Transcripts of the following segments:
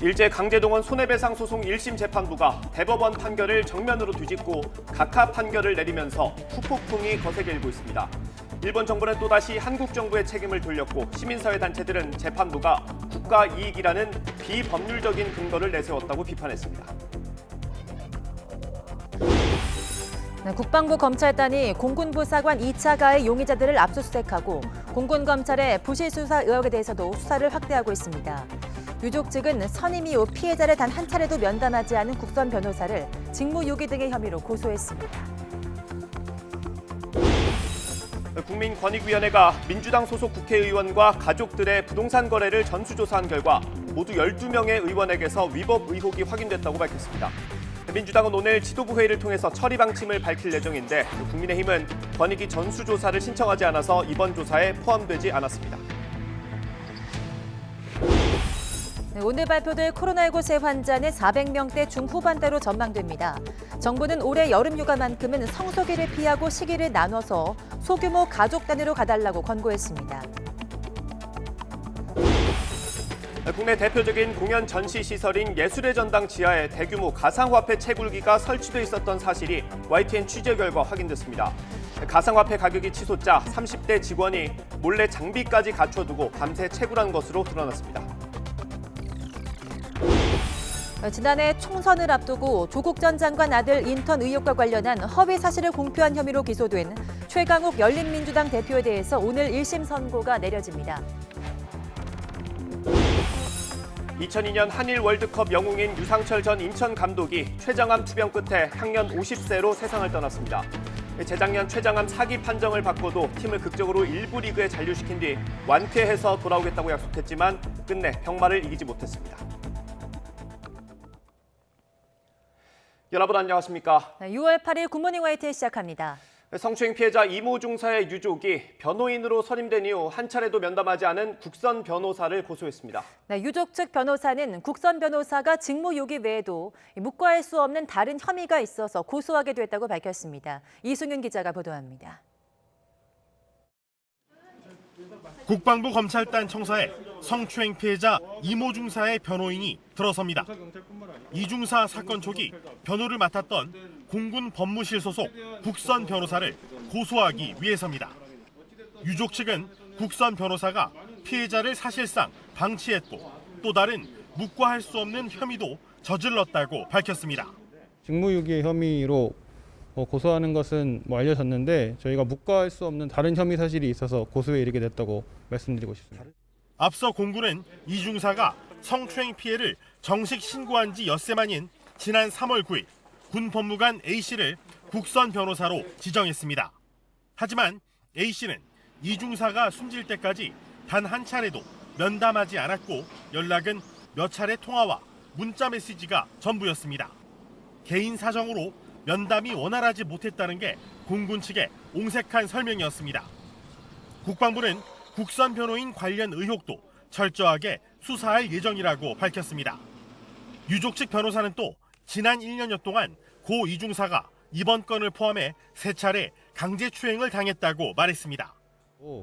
일제 강제동원 손해배상 소송 1심 재판부가 대법원 판결을 정면으로 뒤집고 각하 판결을 내리면서 후폭풍이 거세게 일고 있습니다. 일본 정부는 또다시 한국 정부의 책임을 돌렸고 시민사회 단체들은 재판부가 국가 이익이라는 비법률적인 근거를 내세웠다고 비판했습니다. 국방부 검찰단이 공군부사관 2차 가해 용의자들을 압수수색하고 공군검찰의 부실수사 의혹에 대해서도 수사를 확대하고 있습니다. 유족 측은 선임 이후 피해자를 단 한 차례도 면담하지 않은 국선 변호사를 직무유기 등의 혐의로 고소했습니다. 국민권익위원회가 민주당 소속 국회의원과 가족들의 부동산 거래를 전수조사한 결과 모두 12명의 의원에게서 위법 의혹이 확인됐다고 밝혔습니다. 민주당은 오늘 지도부 회의를 통해서 처리 방침을 밝힐 예정인데 국민의힘은 권익위 전수조사를 신청하지 않아서 이번 조사에 포함되지 않았습니다. 오늘 발표될 코로나19 새 환자는 400명대 중후반대로 전망됩니다. 정부는 올해 여름 휴가만큼은 성수기를 피하고 시기를 나눠서 소규모 가족 단위로 가달라고 권고했습니다. 국내 대표적인 공연 전시 시설인 예술의 전당 지하에 대규모 가상화폐 채굴기가 설치돼 있었던 사실이 YTN 취재 결과 확인됐습니다. 가상화폐 가격이 치솟자 30대 직원이 몰래 장비까지 갖춰두고 밤새 채굴한 것으로 드러났습니다. 지난해 총선을 앞두고 조국 전 장관 아들 인턴 의혹과 관련한 허위 사실을 공표한 혐의로 기소된 최강욱 열린민주당 대표에 대해서 오늘 1심 선고가 내려집니다. 2002년 한일 월드컵 영웅인 유상철 전 인천 감독이 췌장암 투병 끝에 향년 50세로 세상을 떠났습니다. 재작년 췌장암 사기 판정을 받고도 팀을 극적으로 1부 리그에 잔류시킨 뒤 완쾌해서 돌아오겠다고 약속했지만 끝내 병마를 이기지 못했습니다. 여러분 안녕하십니까? 6월 8일 굿모닝 YTN 시작합니다. 성추행 피해자 이모 중사의 유족이 변호인으로 선임된 이후 한 차례도 면담하지 않은 국선 변호사를 고소했습니다. 유족 측 변호사는 국선 변호사가 직무유기 외에도 묵과할 수 없는 다른 혐의가 있어서 고소하게 됐다고 밝혔습니다. 이승윤 기자가 보도합니다. 국방부 검찰단 청사에 성추행 피해자 이모 중사의 변호인이 들어섭니다. 이 중사 사건 초기 변호를 맡았던 공군 법무실 소속 국선 변호사를 고소하기 위해서입니다. 유족 측은 국선 변호사가 피해자를 사실상 방치했고 또 다른 묵과할 수 없는 혐의도 저질렀다고 밝혔습니다. 직무유기 혐의로 고소하는 것은 알려졌는데 저희가 묵과할 수 없는 다른 혐의 사실이 있어서 고소에 이르게 됐다고 말씀드리고 싶습니다. 앞서 공군은 이 중사가 성추행 피해를 정식 신고한 지 엿새 만인 지난 3월 9일 군 법무관 A씨를 국선 변호사로 지정했습니다. 하지만 A씨는 이 중사가 숨질 때까지 단 한 차례도 면담하지 않았고 연락은 몇 차례 통화와 문자 메시지가 전부였습니다. 개인 사정으로 면담이 원활하지 못했다는 게 공군 측의 옹색한 설명이었습니다. 국방부는 국선 변호인 관련 의혹도 철저하게 수사할 예정이라고 밝혔습니다. 유족 측 변호사는 또 지난 1년여 동안 고 이중사가 이번 건을 포함해 3차례 강제추행을 당했다고 말했습니다.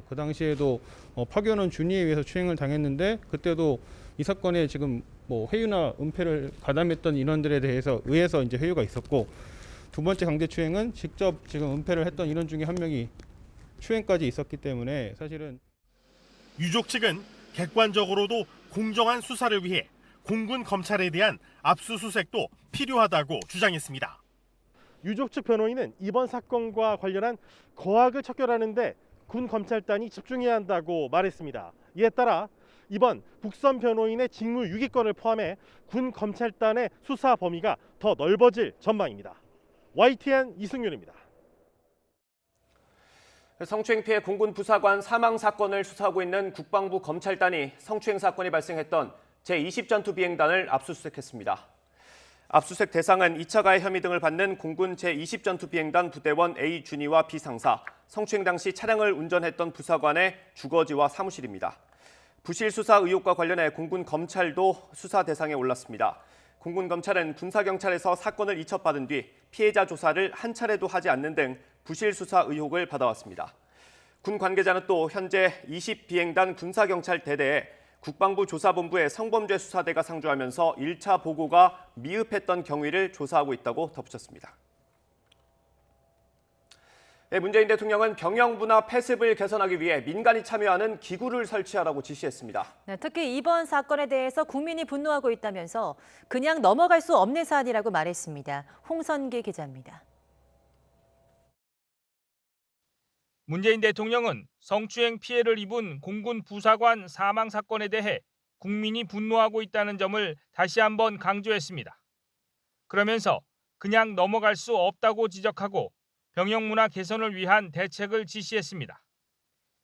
그 당시에도 파견원 준이에 의해서 추행을 당했는데 그때도 이 사건에 지금 회유나 은폐를 가담했던 인원들에 의해서 이제 회유가 있었고 두 번째 강제추행은 직접 지금 은폐를 했던 인원 중에 한 명이 추행까지 있었기 때문에 사실은 유족 측은 객관적으로도 공정한 수사를 위해 공군 검찰에 대한 압수수색도 필요하다고 주장했습니다. 유족 측 변호인은 이번 사건과 관련한 거학을 척결하는 데 군 검찰단이 집중해야 한다고 말했습니다. 이에 따라 이번 국선 변호인의 직무유기권을 포함해 군 검찰단의 수사 범위가 더 넓어질 전망입니다. YTN 이승윤입니다. 성추행 피해 공군 부사관 사망 사건을 수사하고 있는 국방부 검찰단이 성추행 사건이 발생했던 제20전투 비행단을 압수수색했습니다. 압수수색 대상은 2차 가해 혐의 등을 받는 공군 제20전투 비행단 부대원 A 준이와 B 상사, 성추행 당시 차량을 운전했던 부사관의 주거지와 사무실입니다. 부실 수사 의혹과 관련해 공군 검찰도 수사 대상에 올랐습니다. 공군 검찰은 군사경찰에서 사건을 이첩받은 뒤 피해자 조사를 한 차례도 하지 않는 등 부실 수사 의혹을 받아왔습니다. 군 관계자는 또 현재 20비행단 군사경찰 대대에 국방부 조사본부에 성범죄 수사대가 상주하면서 1차 보고가 미흡했던 경위를 조사하고 있다고 덧붙였습니다. 문재인 대통령은 병영 문화 폐습을 개선하기 위해 민간이 참여하는 기구를 설치하라고 지시했습니다. 특히 이번 사건에 대해서 국민이 분노하고 있다면서 그냥 넘어갈 수 없는 사안이라고 말했습니다. 홍선기 기자입니다. 문재인 대통령은 성추행 피해를 입은 공군 부사관 사망 사건에 대해 국민이 분노하고 있다는 점을 다시 한번 강조했습니다. 그러면서 그냥 넘어갈 수 없다고 지적하고 병영 문화 개선을 위한 대책을 지시했습니다.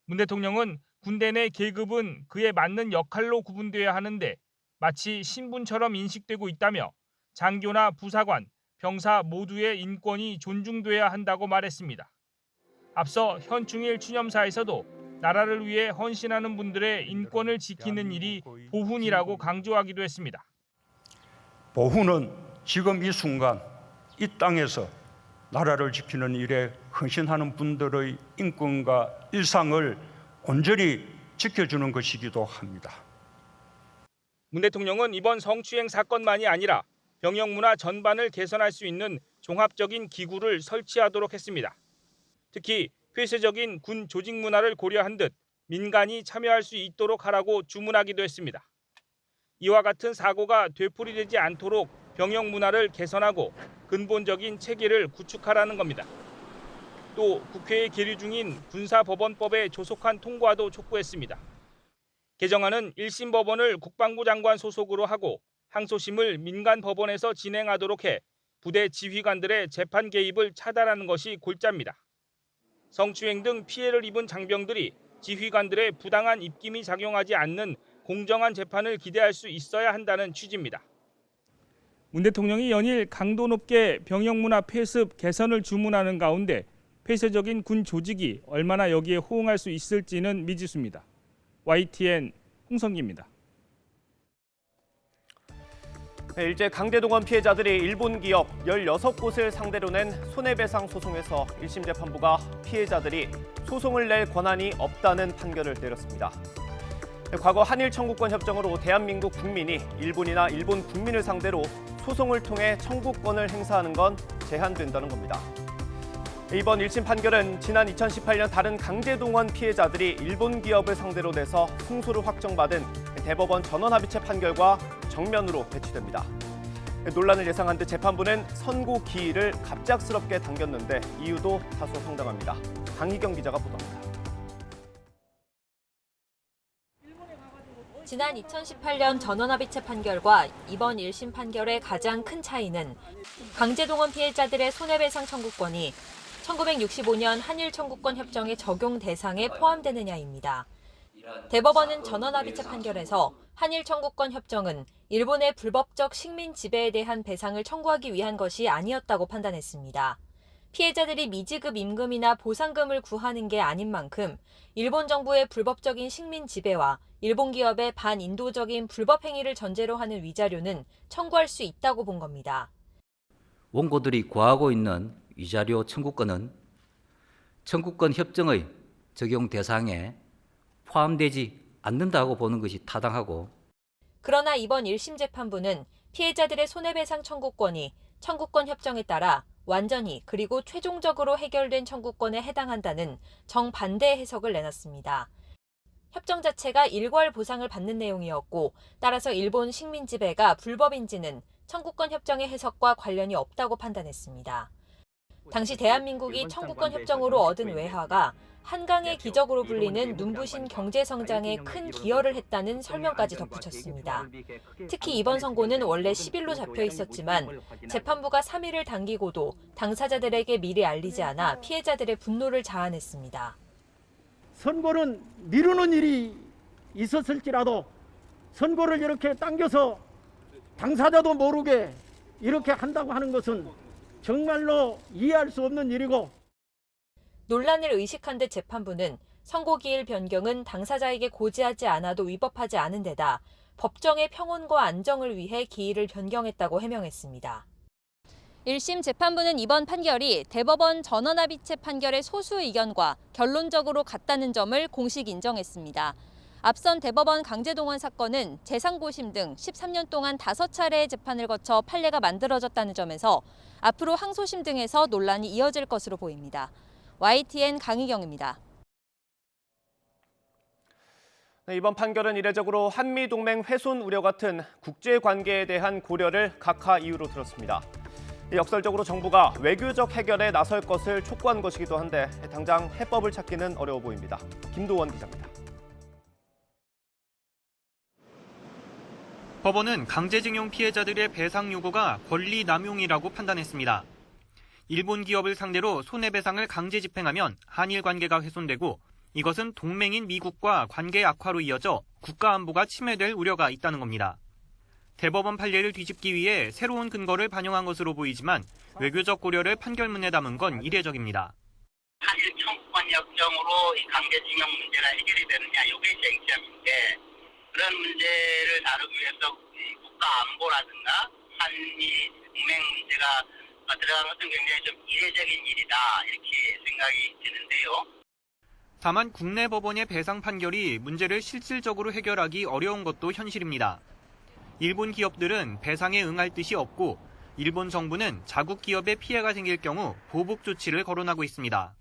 문 대통령은 군대 내 계급은 그에 맞는 역할로 구분되어야 하는데 마치 신분처럼 인식되고 있다며 장교나 부사관, 병사 모두의 인권이 존중돼야 한다고 말했습니다. 앞서 현충일 추념사에서도 나라를 위해 헌신하는 분들의 인권을 지키는 일이 보훈이라고 강조하기도 했습니다. 보훈은 지금 이 순간 이 땅에서 나라를 지키는 일에 헌신하는 분들의 인권과 일상을 온전히 지켜주는 것이기도 합니다. 문 대통령은 이번 성추행 사건만이 아니라 병영 문화 전반을 개선할 수 있는 종합적인 기구를 설치하도록 했습니다. 특히 폐쇄적인 군 조직 문화를 고려한 듯 민간이 참여할 수 있도록 하라고 주문하기도 했습니다. 이와 같은 사고가 되풀이되지 않도록 병영 문화를 개선하고 근본적인 체계를 구축하라는 겁니다. 또 국회에 계류 중인 군사법원법의 조속한 통과도 촉구했습니다. 개정안은 1심 법원을 국방부 장관 소속으로 하고 항소심을 민간 법원에서 진행하도록 해 부대 지휘관들의 재판 개입을 차단하는 것이 골자입니다. 성추행 등 피해를 입은 장병들이 지휘관들의 부당한 입김이 작용하지 않는 공정한 재판을 기대할 수 있어야 한다는 취지입니다. 문 대통령이 연일 강도 높게 병영 문화 폐습 개선을 주문하는 가운데 폐쇄적인 군 조직이 얼마나 여기에 호응할 수 있을지는 미지수입니다. YTN 홍성기입니다. 일제 강제동원 피해자들이 일본 기업 16곳을 상대로 낸 손해배상 소송에서 1심 재판부가 피해자들이 소송을 낼 권한이 없다는 판결을 내렸습니다. 과거 한일 청구권 협정으로 대한민국 국민이 일본이나 일본 국민을 상대로 소송을 통해 청구권을 행사하는 건 제한된다는 겁니다. 이번 1심 판결은 지난 2018년 다른 강제동원 피해자들이 일본 기업을 상대로 내서 승소를 확정받은 대법원 전원합의체 판결과 정면으로 배치됩니다. 논란을 예상한 듯 재판부는 선고 기일을 갑작스럽게 당겼는데 이유도 다소 황당합니다. 강희경 기자가 보도합니다. 지난 2018년 전원합의체 판결과 이번 1심 판결의 가장 큰 차이는 강제동원 피해자들의 손해배상 청구권이 1965년 한일 청구권 협정의 적용 대상에 포함되느냐입니다. 대법원은 전원합의체 판결에서 한일 청구권 협정은 일본의 불법적 식민 지배에 대한 배상을 청구하기 위한 것이 아니었다고 판단했습니다. 피해자들이 미지급 임금이나 보상금을 구하는 게 아닌 만큼 일본 정부의 불법적인 식민 지배와 일본 기업의 반인도적인 불법 행위를 전제로 하는 위자료는 청구할 수 있다고 본 겁니다. 원고들이 구하고 있는 위자료 청구권은 청구권 협정의 적용 대상에 포함되지 않는다고 보는 것이 타당하고, 그러나 이번 1심 재판부는 피해자들의 손해배상 청구권이 청구권 협정에 따라 완전히 그리고 최종적으로 해결된 청구권에 해당한다는 정반대 해석을 내놨습니다. 협정 자체가 일괄 보상을 받는 내용이었고, 따라서 일본 식민 지배가 불법인지는 청구권 협정의 해석과 관련이 없다고 판단했습니다. 당시 대한민국이 청구권 협정으로 얻은 외화가 한강의 기적으로 불리는 눈부신 경제 성장에 큰 기여를 했다는 설명까지 덧붙였습니다. 특히 이번 선고는 원래 10일로 잡혀 있었지만 재판부가 3일을 당기고도 당사자들에게 미리 알리지 않아 피해자들의 분노를 자아냈습니다. 선고는 미루는 일이 있었을지라도 선고를 이렇게 당겨서 당사자도 모르게 이렇게 한다고 하는 것은 정말로 이해할 수 없는 일이고, 논란을 의식한 듯 재판부는 선고기일 변경은 당사자에게 고지하지 않아도 위법하지 않은 데다 법정의 평온과 안정을 위해 기일을 변경했다고 해명했습니다. 1심 재판부는 이번 판결이 대법원 전원합의체 판결의 소수 의견과 결론적으로 같다는 점을 공식 인정했습니다. 앞선 대법원 강제동원 사건은 재상고심 등 13년 동안 5차례의 재판을 거쳐 판례가 만들어졌다는 점에서 앞으로 항소심 등에서 논란이 이어질 것으로 보입니다. YTN 강희경입니다. 네, 이번 판결은 이례적으로 한미동맹 훼손 우려 같은 국제관계에 대한 고려를 각하 이유로 들었습니다. 역설적으로 정부가 외교적 해결에 나설 것을 촉구한 것이기도 한데 당장 해법을 찾기는 어려워 보입니다. 김도원 기자입니다. 법원은 강제징용 피해자들의 배상 요구가 권리 남용이라고 판단했습니다. 일본 기업을 상대로 손해배상을 강제 집행하면 한일 관계가 훼손되고 이것은 동맹인 미국과 관계 악화로 이어져 국가 안보가 침해될 우려가 있다는 겁니다. 대법원 판례를 뒤집기 위해 새로운 근거를 반영한 것으로 보이지만 외교적 고려를 판결문에 담은 건 이례적입니다. 한일 청구권 협정으로 이 강제징용 문제가 해결이 되느냐, 이게 쟁점인데 그런 문제를 다루기 위해서 국가 안보라든가 한미 동맹 문제가 들어간 것은 굉장히 좀 이례적인 일이다, 이렇게 생각이 드는데요. 다만 국내 법원의 배상 판결이 문제를 실질적으로 해결하기 어려운 것도 현실입니다. 일본 기업들은 배상에 응할 뜻이 없고 일본 정부는 자국 기업에 피해가 생길 경우 보복 조치를 거론하고 있습니다.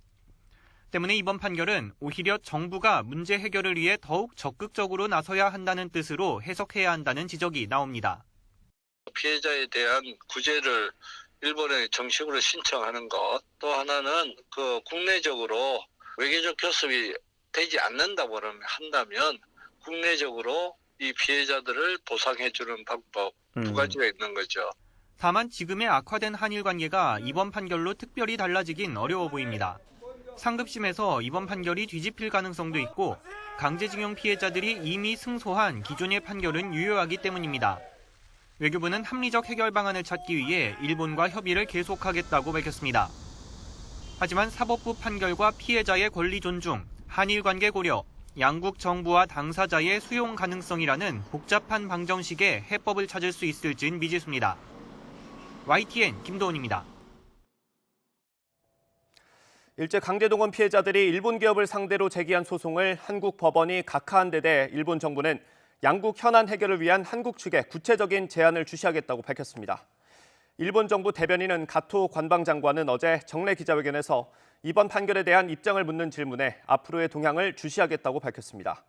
때문에 이번 판결은 오히려 정부가 문제 해결을 위해 더욱 적극적으로 나서야 한다는 뜻으로 해석해야 한다는 지적이 나옵니다. 피해자에 대한 구제를 일본에 정식으로 신청하는 것, 또 하나는 국내적으로 외교적 교섭이 되지 않는다고 한다면 국내적으로 이 피해자들을 보상해주는 방법 두 가지가 있는 거죠. 다만 지금의 악화된 한일 관계가 이번 판결로 특별히 달라지긴 어려워 보입니다. 상급심에서 이번 판결이 뒤집힐 가능성도 있고 강제징용 피해자들이 이미 승소한 기존의 판결은 유효하기 때문입니다. 외교부는 합리적 해결 방안을 찾기 위해 일본과 협의를 계속하겠다고 밝혔습니다. 하지만 사법부 판결과 피해자의 권리 존중, 한일 관계 고려, 양국 정부와 당사자의 수용 가능성이라는 복잡한 방정식에 해법을 찾을 수 있을진 미지수입니다. YTN 김도훈입니다. 일제 강제동원 피해자들이 일본 기업을 상대로 제기한 소송을 한국 법원이 각하한 데 대해 일본 정부는 양국 현안 해결을 위한 한국 측에 구체적인 제안을 주시하겠다고 밝혔습니다. 일본 정부 대변인은 가토 관방장관은 어제 정례 기자회견에서 이번 판결에 대한 입장을 묻는 질문에 앞으로의 동향을 주시하겠다고 밝혔습니다.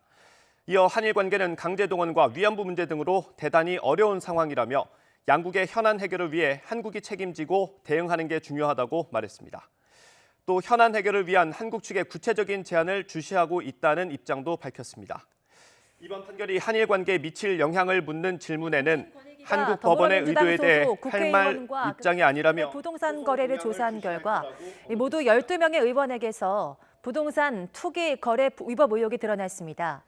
이어 한일 관계는 강제동원과 위안부 문제 등으로 대단히 어려운 상황이라며 양국의 현안 해결을 위해 한국이 책임지고 대응하는 게 중요하다고 말했습니다. 또 현안 해결을 위한 한국 측의 구체적인 제안을 주시하고 있다는 입장도 밝혔습니다. 이번 판결이 한일 관계에 미칠 영향을 묻는 질문에는 한국 법원의 의도에 대해 할 말 입장이 아니라며 부동산 거래를 조사한 결과 모두 12명의 의원에게서 부동산 투기 거래 위법 의혹이 드러났습니다.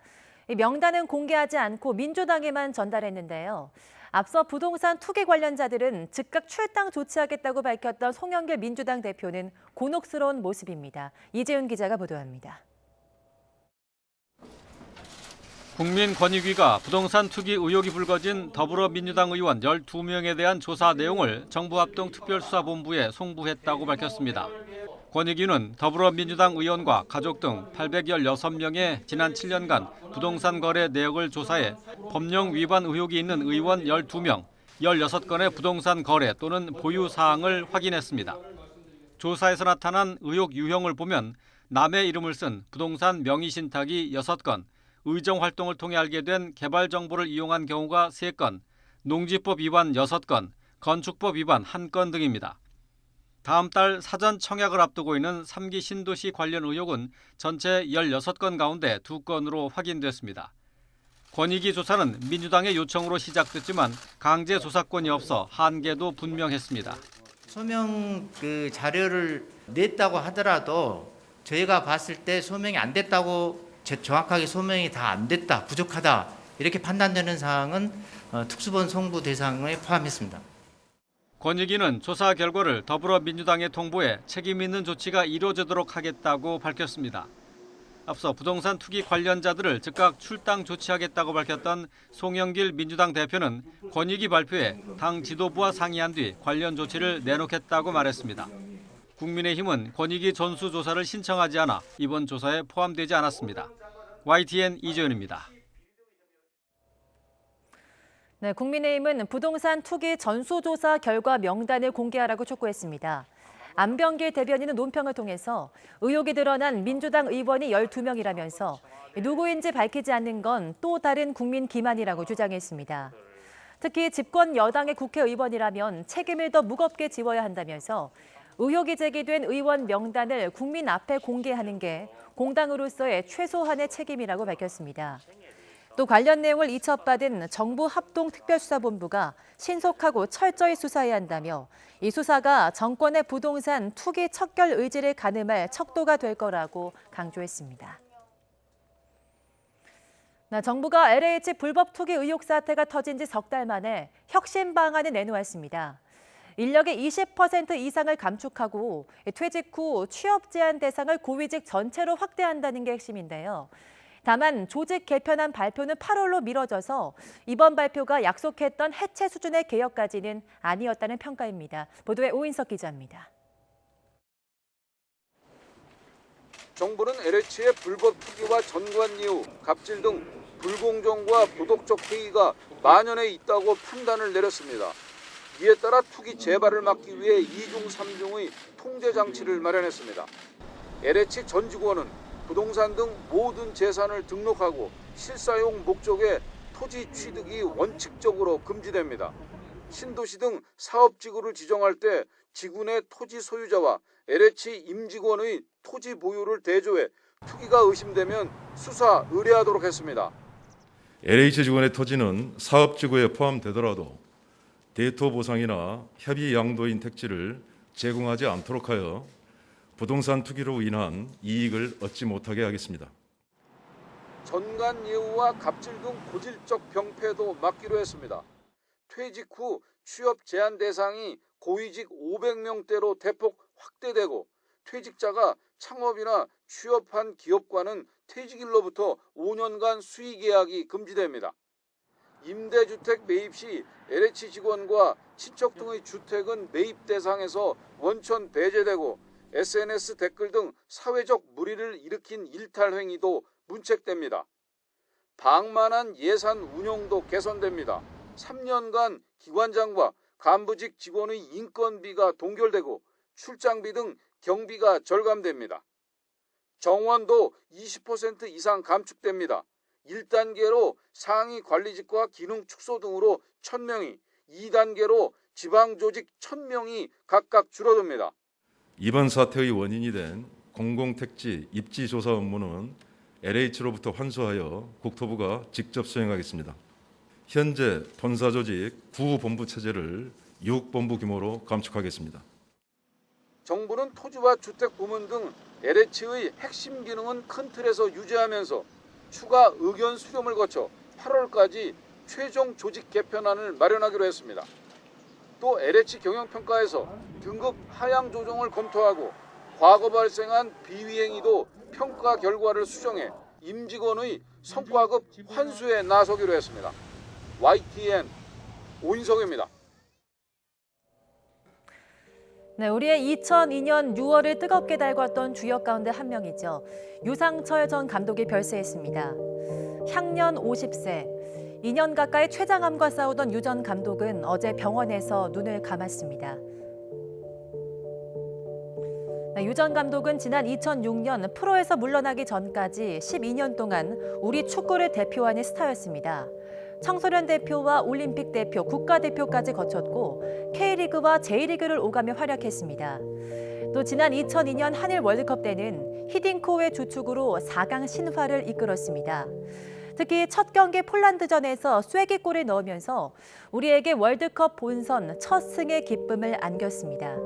명단은 공개하지 않고 민주당에만 전달했는데요. 앞서 부동산 투기 관련자들은 즉각 출당 조치하겠다고 밝혔던 송영길 민주당 대표는 곤혹스러운 모습입니다. 이재훈 기자가 보도합니다. 국민권익위가 부동산 투기 의혹이 불거진 더불어민주당 의원 12명에 대한 조사 내용을 정부합동특별수사본부에 송부했다고 밝혔습니다. 권익위는 더불어민주당 의원과 가족 등 816명의 지난 7년간 부동산 거래 내역을 조사해 법령 위반 의혹이 있는 의원 12명, 16건의 부동산 거래 또는 보유 사항을 확인했습니다. 조사에서 나타난 의혹 유형을 보면 남의 이름을 쓴 부동산 명의 신탁이 6건, 의정 활동을 통해 알게 된 개발 정보를 이용한 경우가 3건, 농지법 위반 6건, 건축법 위반 1건 등입니다. 다음 달 사전 청약을 앞두고 있는 3기 신도시 관련 의혹은 전체 16건 가운데 2건으로 확인됐습니다. 권익위 조사는 민주당의 요청으로 시작됐지만 강제 조사권이 없어 한계도 분명했습니다. 소명 자료를 냈다고 하더라도 저희가 봤을 때 소명이 안 됐다고 정확하게 소명이 다 안 됐다, 부족하다 이렇게 판단되는 사항은 특수본 송부 대상에 포함했습니다. 권익위는 조사 결과를 더불어민주당에 통보해 책임 있는 조치가 이루어지도록 하겠다고 밝혔습니다. 앞서 부동산 투기 관련자들을 즉각 출당 조치하겠다고 밝혔던 송영길 민주당 대표는 권익위 발표에 당 지도부와 상의한 뒤 관련 조치를 내놓겠다고 말했습니다. 국민의힘은 권익위 전수조사를 신청하지 않아 이번 조사에 포함되지 않았습니다. YTN 이재훈입니다. 네, 국민의힘은 부동산 투기 전수조사 결과 명단을 공개하라고 촉구했습니다. 안병길 대변인은 논평을 통해서 의혹이 드러난 민주당 의원이 12명이라면서 누구인지 밝히지 않는 건 또 다른 국민 기만이라고 주장했습니다. 특히 집권 여당의 국회의원이라면 책임을 더 무겁게 지워야 한다면서 의혹이 제기된 의원 명단을 국민 앞에 공개하는 게 공당으로서의 최소한의 책임이라고 밝혔습니다. 또 관련 내용을 이첩받은 정부 합동특별수사본부가 신속하고 철저히 수사해야 한다며 이 수사가 정권의 부동산 투기 척결 의지를 가늠할 척도가 될 거라고 강조했습니다. 정부가 LH 불법 투기 의혹 사태가 터진 지 석 달 만에 혁신 방안을 내놓았습니다. 인력의 20% 이상을 감축하고 퇴직 후 취업 제한 대상을 고위직 전체로 확대한다는 게 핵심인데요. 다만 조직 개편안 발표는 8월로 미뤄져서 이번 발표가 약속했던 해체 수준의 개혁까지는 아니었다는 평가입니다. 보도에 오인석 기자입니다. 정부는 LH의 불법 투기와 전관 이후 갑질 등 불공정과 도덕적 해이가 만연해 있다고 판단을 내렸습니다. 이에 따라 투기 재발을 막기 위해 2중 3중의 통제 장치를 마련했습니다. LH 전 직원은 부동산 등 모든 재산을 등록하고 실사용 목적의 토지 취득이 원칙적으로 금지됩니다. 신도시 등 사업지구를 지정할 때 지구내 토지 소유자와 LH 임직원의 토지 보유를 대조해 투기가 의심되면 수사 의뢰하도록 했습니다. LH 직원의 토지는 사업지구에 포함되더라도 대토 보상이나 협의 양도인 택지를 제공하지 않도록 하여 부동산 투기로 인한 이익을 얻지 못하게 하겠습니다. 전관 예우와 갑질 등 고질적 병폐도 막기로 했습니다. 퇴직 후 취업 제한 대상이 고위직 500명대로 대폭 확대되고 퇴직자가 창업이나 취업한 기업과는 퇴직일로부터 5년간 수의 계약이 금지됩니다. 임대주택 매입 시 LH 직원과 친척 등의 주택은 매입 대상에서 원천 배제되고 SNS 댓글 등 사회적 물의를 일으킨 일탈 행위도 문책됩니다. 방만한 예산 운용도 개선됩니다. 3년간 기관장과 간부직 직원의 인건비가 동결되고 출장비 등 경비가 절감됩니다. 정원도 20% 이상 감축됩니다. 1단계로 상위 관리직과 기능 축소 등으로 1,000명이, 2단계로 지방조직 1,000명이 각각 줄어듭니다. 이번 사태의 원인이 된 공공택지 입지 조사 업무는 LH로부터 환수하여 국토부가 직접 수행하겠습니다. 현재 본사조직 9본부 체제를 6본부 규모로 감축하겠습니다. 정부는 토지와 주택 부문 등 LH의 핵심 기능은 큰 틀에서 유지하면서 추가 의견 수렴을 거쳐 8월까지 최종 조직 개편안을 마련하기로 했습니다. 또 LH 경영평가에서 등급 하향 조정을 검토하고 과거 발생한 비위행위도 평가 결과를 수정해 임직원의 성과급 환수에 나서기로 했습니다. YTN 오인석입니다. 네, 우리의 2002년 6월을 뜨겁게 달궜던 주역 가운데 한 명이죠. 유상철 전 감독이 별세했습니다. 향년 50세. 2년 가까이 췌장암과 싸우던 유 전 감독은 어제 병원에서 눈을 감았습니다. 유 전 감독은 지난 2006년 프로에서 물러나기 전까지 12년 동안 우리 축구를 대표하는 스타였습니다. 청소년 대표와 올림픽 대표, 국가대표까지 거쳤고 K리그와 J리그를 오가며 활약했습니다. 또 지난 2002년 한일 월드컵 때는 히딩코의 주축으로 4강 신화를 이끌었습니다. 특히 첫 경기 폴란드전에서 쐐기골을 넣으면서 우리에게 월드컵 본선 첫 승의 기쁨을 안겼습니다.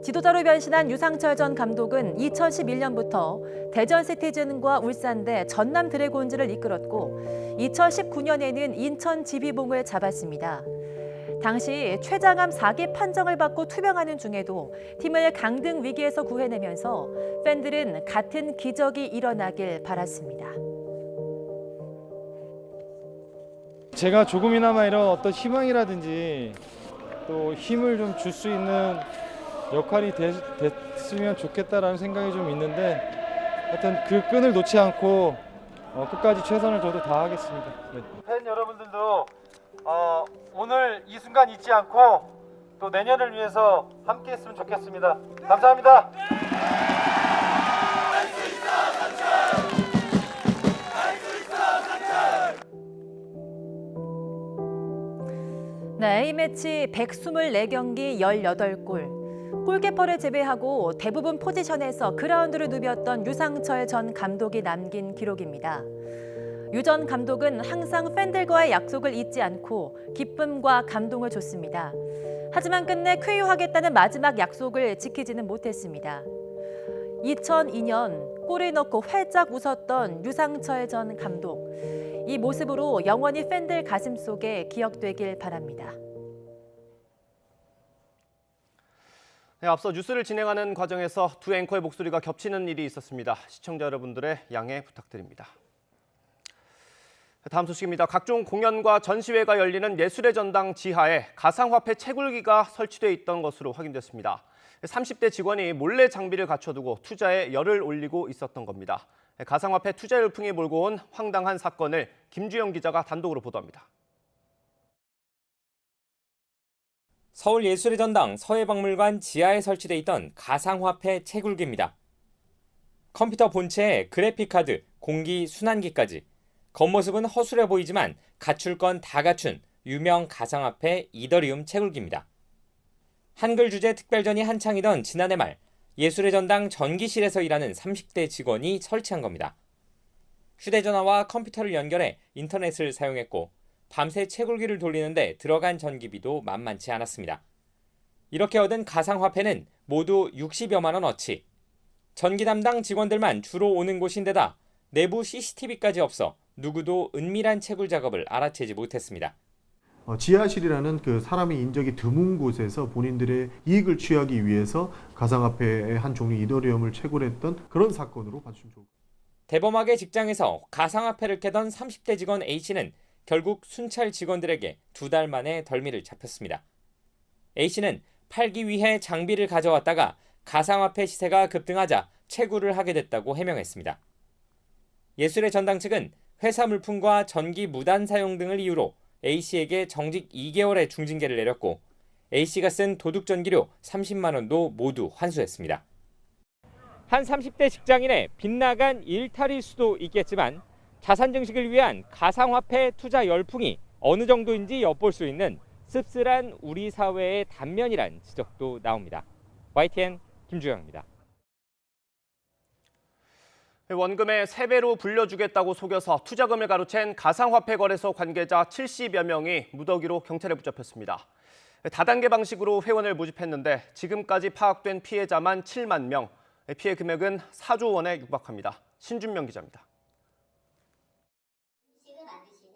지도자로 변신한 유상철 전 감독은 2011년부터 대전 시티즌과 울산대 전남 드래곤즈를 이끌었고 2019년에는 인천 지휘봉을 잡았습니다. 당시 췌장암 4기 판정을 받고 투병하는 중에도 팀을 강등 위기에서 구해내면서 팬들은 같은 기적이 일어나길 바랐습니다. 제가 조금이나마 이런 어떤 희망이라든지 또 힘을 좀 줄 수 있는 역할이 됐으면 좋겠다라는 생각이 좀 있는데 하여튼 그 끈을 놓지 않고 끝까지 최선을 저도 다하겠습니다. 네. 팬 여러분들도 오늘 이 순간 잊지 않고 또 내년을 위해서 함께 했으면 좋겠습니다. 감사합니다. 네, A매치 124경기 18골. 골키퍼를 제외하고 대부분 포지션에서 그라운드를 누볐던 유상철 전 감독이 남긴 기록입니다. 유 전 감독은 항상 팬들과의 약속을 잊지 않고 기쁨과 감동을 줬습니다. 하지만 끝내 쾌유하겠다는 마지막 약속을 지키지는 못했습니다. 2002년 골을 넣고 활짝 웃었던 유상철 전 감독. 이 모습으로 영원히 팬들 가슴 속에 기억되길 바랍니다. 네, 앞서 뉴스를 진행하는 과정에서 두 앵커의 목소리가 겹치는 일이 있었습니다. 시청자 여러분들의 양해 부탁드립니다. 다음 소식입니다. 각종 공연과 전시회가 열리는 예술의 전당 지하에 가상화폐 채굴기가 설치돼 있던 것으로 확인됐습니다. 30대 직원이 몰래 장비를 갖춰두고 투자에 열을 올리고 있었던 겁니다. 가상화폐 투자 열풍이 몰고 온 황당한 사건을 김주영 기자가 단독으로 보도합니다. 서울예술의 전당 서해박물관 지하에 설치돼 있던 가상화폐 채굴기입니다. 컴퓨터 본체에 그래픽카드, 공기 순환기까지. 겉모습은 허술해 보이지만 갖출 건 다 갖춘 유명 가상화폐 이더리움 채굴기입니다. 한글 주제 특별전이 한창이던 지난해 말 예술의 전당 전기실에서 일하는 30대 직원이 설치한 겁니다. 휴대전화와 컴퓨터를 연결해 인터넷을 사용했고 밤새 채굴기를 돌리는데 들어간 전기비도 만만치 않았습니다. 이렇게 얻은 가상화폐는 모두 60여만 원어치. 전기 담당 직원들만 주로 오는 곳인데다 내부 CCTV까지 없어 누구도 은밀한 채굴 작업을 알아채지 못했습니다. 지하실이라는 그 사람의 인적이 드문 곳에서 본인들의 이익을 취하기 위해서 가상화폐의 한 종류 이더리움을 채굴했던 그런 사건으로 봐주시면 좋을 것 같습니다. 대범하게 직장에서 가상화폐를 캐던 30대 직원 A씨는 결국 순찰 직원들에게 2달 만에 덜미를 잡혔습니다. A씨는 팔기 위해 장비를 가져왔다가 가상화폐 시세가 급등하자 채굴을 하게 됐다고 해명했습니다. 예술의 전당 측은 회사 물품과 전기 무단 사용 등을 이유로 A씨에게 정직 2개월의 중징계를 내렸고 A씨가 쓴 도둑전기료 30만 원도 모두 환수했습니다. 한 30대 직장인의 빗나간 일탈일 수도 있겠지만 자산 증식을 위한 가상화폐 투자 열풍이 어느 정도인지 엿볼 수 있는 씁쓸한 우리 사회의 단면이란 지적도 나옵니다. YTN 김주영입니다. 원금의 3배로 불려주겠다고 속여서 투자금을 가로챈 가상화폐 거래소 관계자 70여 명이 무더기로 경찰에 붙잡혔습니다. 다단계 방식으로 회원을 모집했는데 지금까지 파악된 피해자만 7만 명, 피해 금액은 4조 원에 육박합니다. 신준명 기자입니다.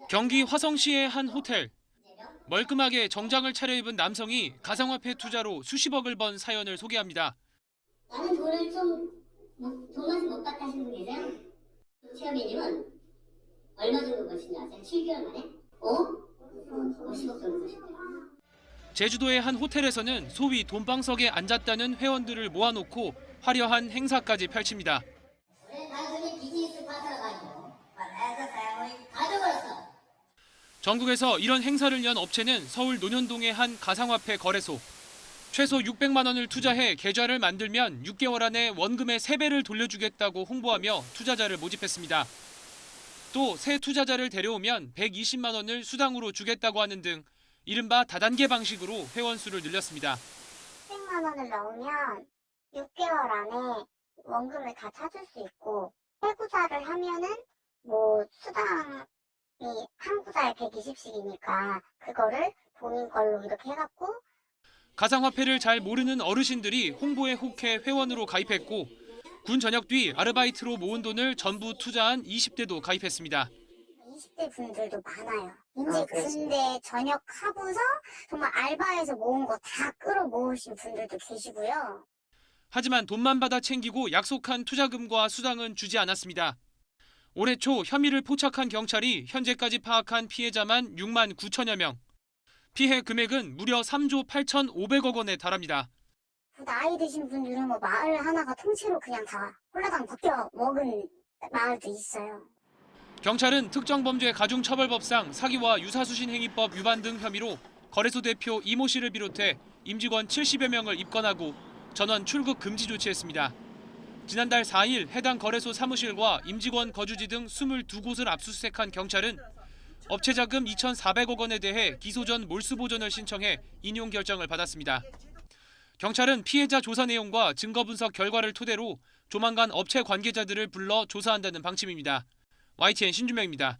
경기 화성시의 한 호텔. 멀끔하게 정장을 차려입은 남성이 가상화폐 투자로 수십억을 번 사연을 소개합니다. 나는 돈을 돈맛을 못 받다 하시는 분 계세요? 취업인님은 얼마 정도 버신 줄 아세요? 7개월 만에? 50억 정도 버셨대요. 제주도의 한 호텔에서는 소위 돈방석에 앉았다는 회원들을 모아놓고 화려한 행사까지 펼칩니다. 당신이 비즈니스 파트너 가지고 가져버렸어. 전국에서 이런 행사를 연 업체는 서울 논현동의 한 가상화폐 거래소. 최소 600만 원을 투자해 계좌를 만들면 6개월 안에 원금의 3배를 돌려주겠다고 홍보하며 투자자를 모집했습니다. 또 새 투자자를 데려오면 120만 원을 수당으로 주겠다고 하는 등 이른바 다단계 방식으로 회원 수를 늘렸습니다. 100만 원을 넣으면 6개월 안에 원금을 다 찾을 수 있고 해구자를 하면은 수당이 한 구자에 120씩이니까 그거를 본인 걸로 이렇게 해갖고 가상화폐를 잘 모르는 어르신들이 홍보에 혹해 회원으로 가입했고 군 전역 뒤 아르바이트로 모은 돈을 전부 투자한 20대도 가입했습니다. 20대 분들도 많아요. 이제 군대 전역하고서 정말 알바해서 모은 거 다 끌어모으신 분들도 계시고요. 하지만 돈만 받아 챙기고 약속한 투자금과 수당은 주지 않았습니다. 올해 초 혐의를 포착한 경찰이 현재까지 파악한 피해자만 6만 9천여 명. 피해 금액은 무려 3조 8,500억 원에 달합니다. 나이 드신 분들은 마을 하나가 통째로 그냥 다 홀라당 벗겨 먹은 마을도 있어요. 경찰은 특정범죄 가중처벌법상 사기와 유사수신행위법 위반 등 혐의로 거래소 대표 이모 씨를 비롯해 임직원 70여 명을 입건하고 전원 출국 금지 조치했습니다. 지난달 4일 해당 거래소 사무실과 임직원 거주지 등 22곳을 압수수색한 경찰은 업체 자금 2,400억 원에 대해 기소 전 몰수 보존을 신청해 인용 결정을 받았습니다. 경찰은 피해자 조사 내용과 증거 분석 결과를 토대로 조만간 업체 관계자들을 불러 조사한다는 방침입니다. YTN 신준명입니다.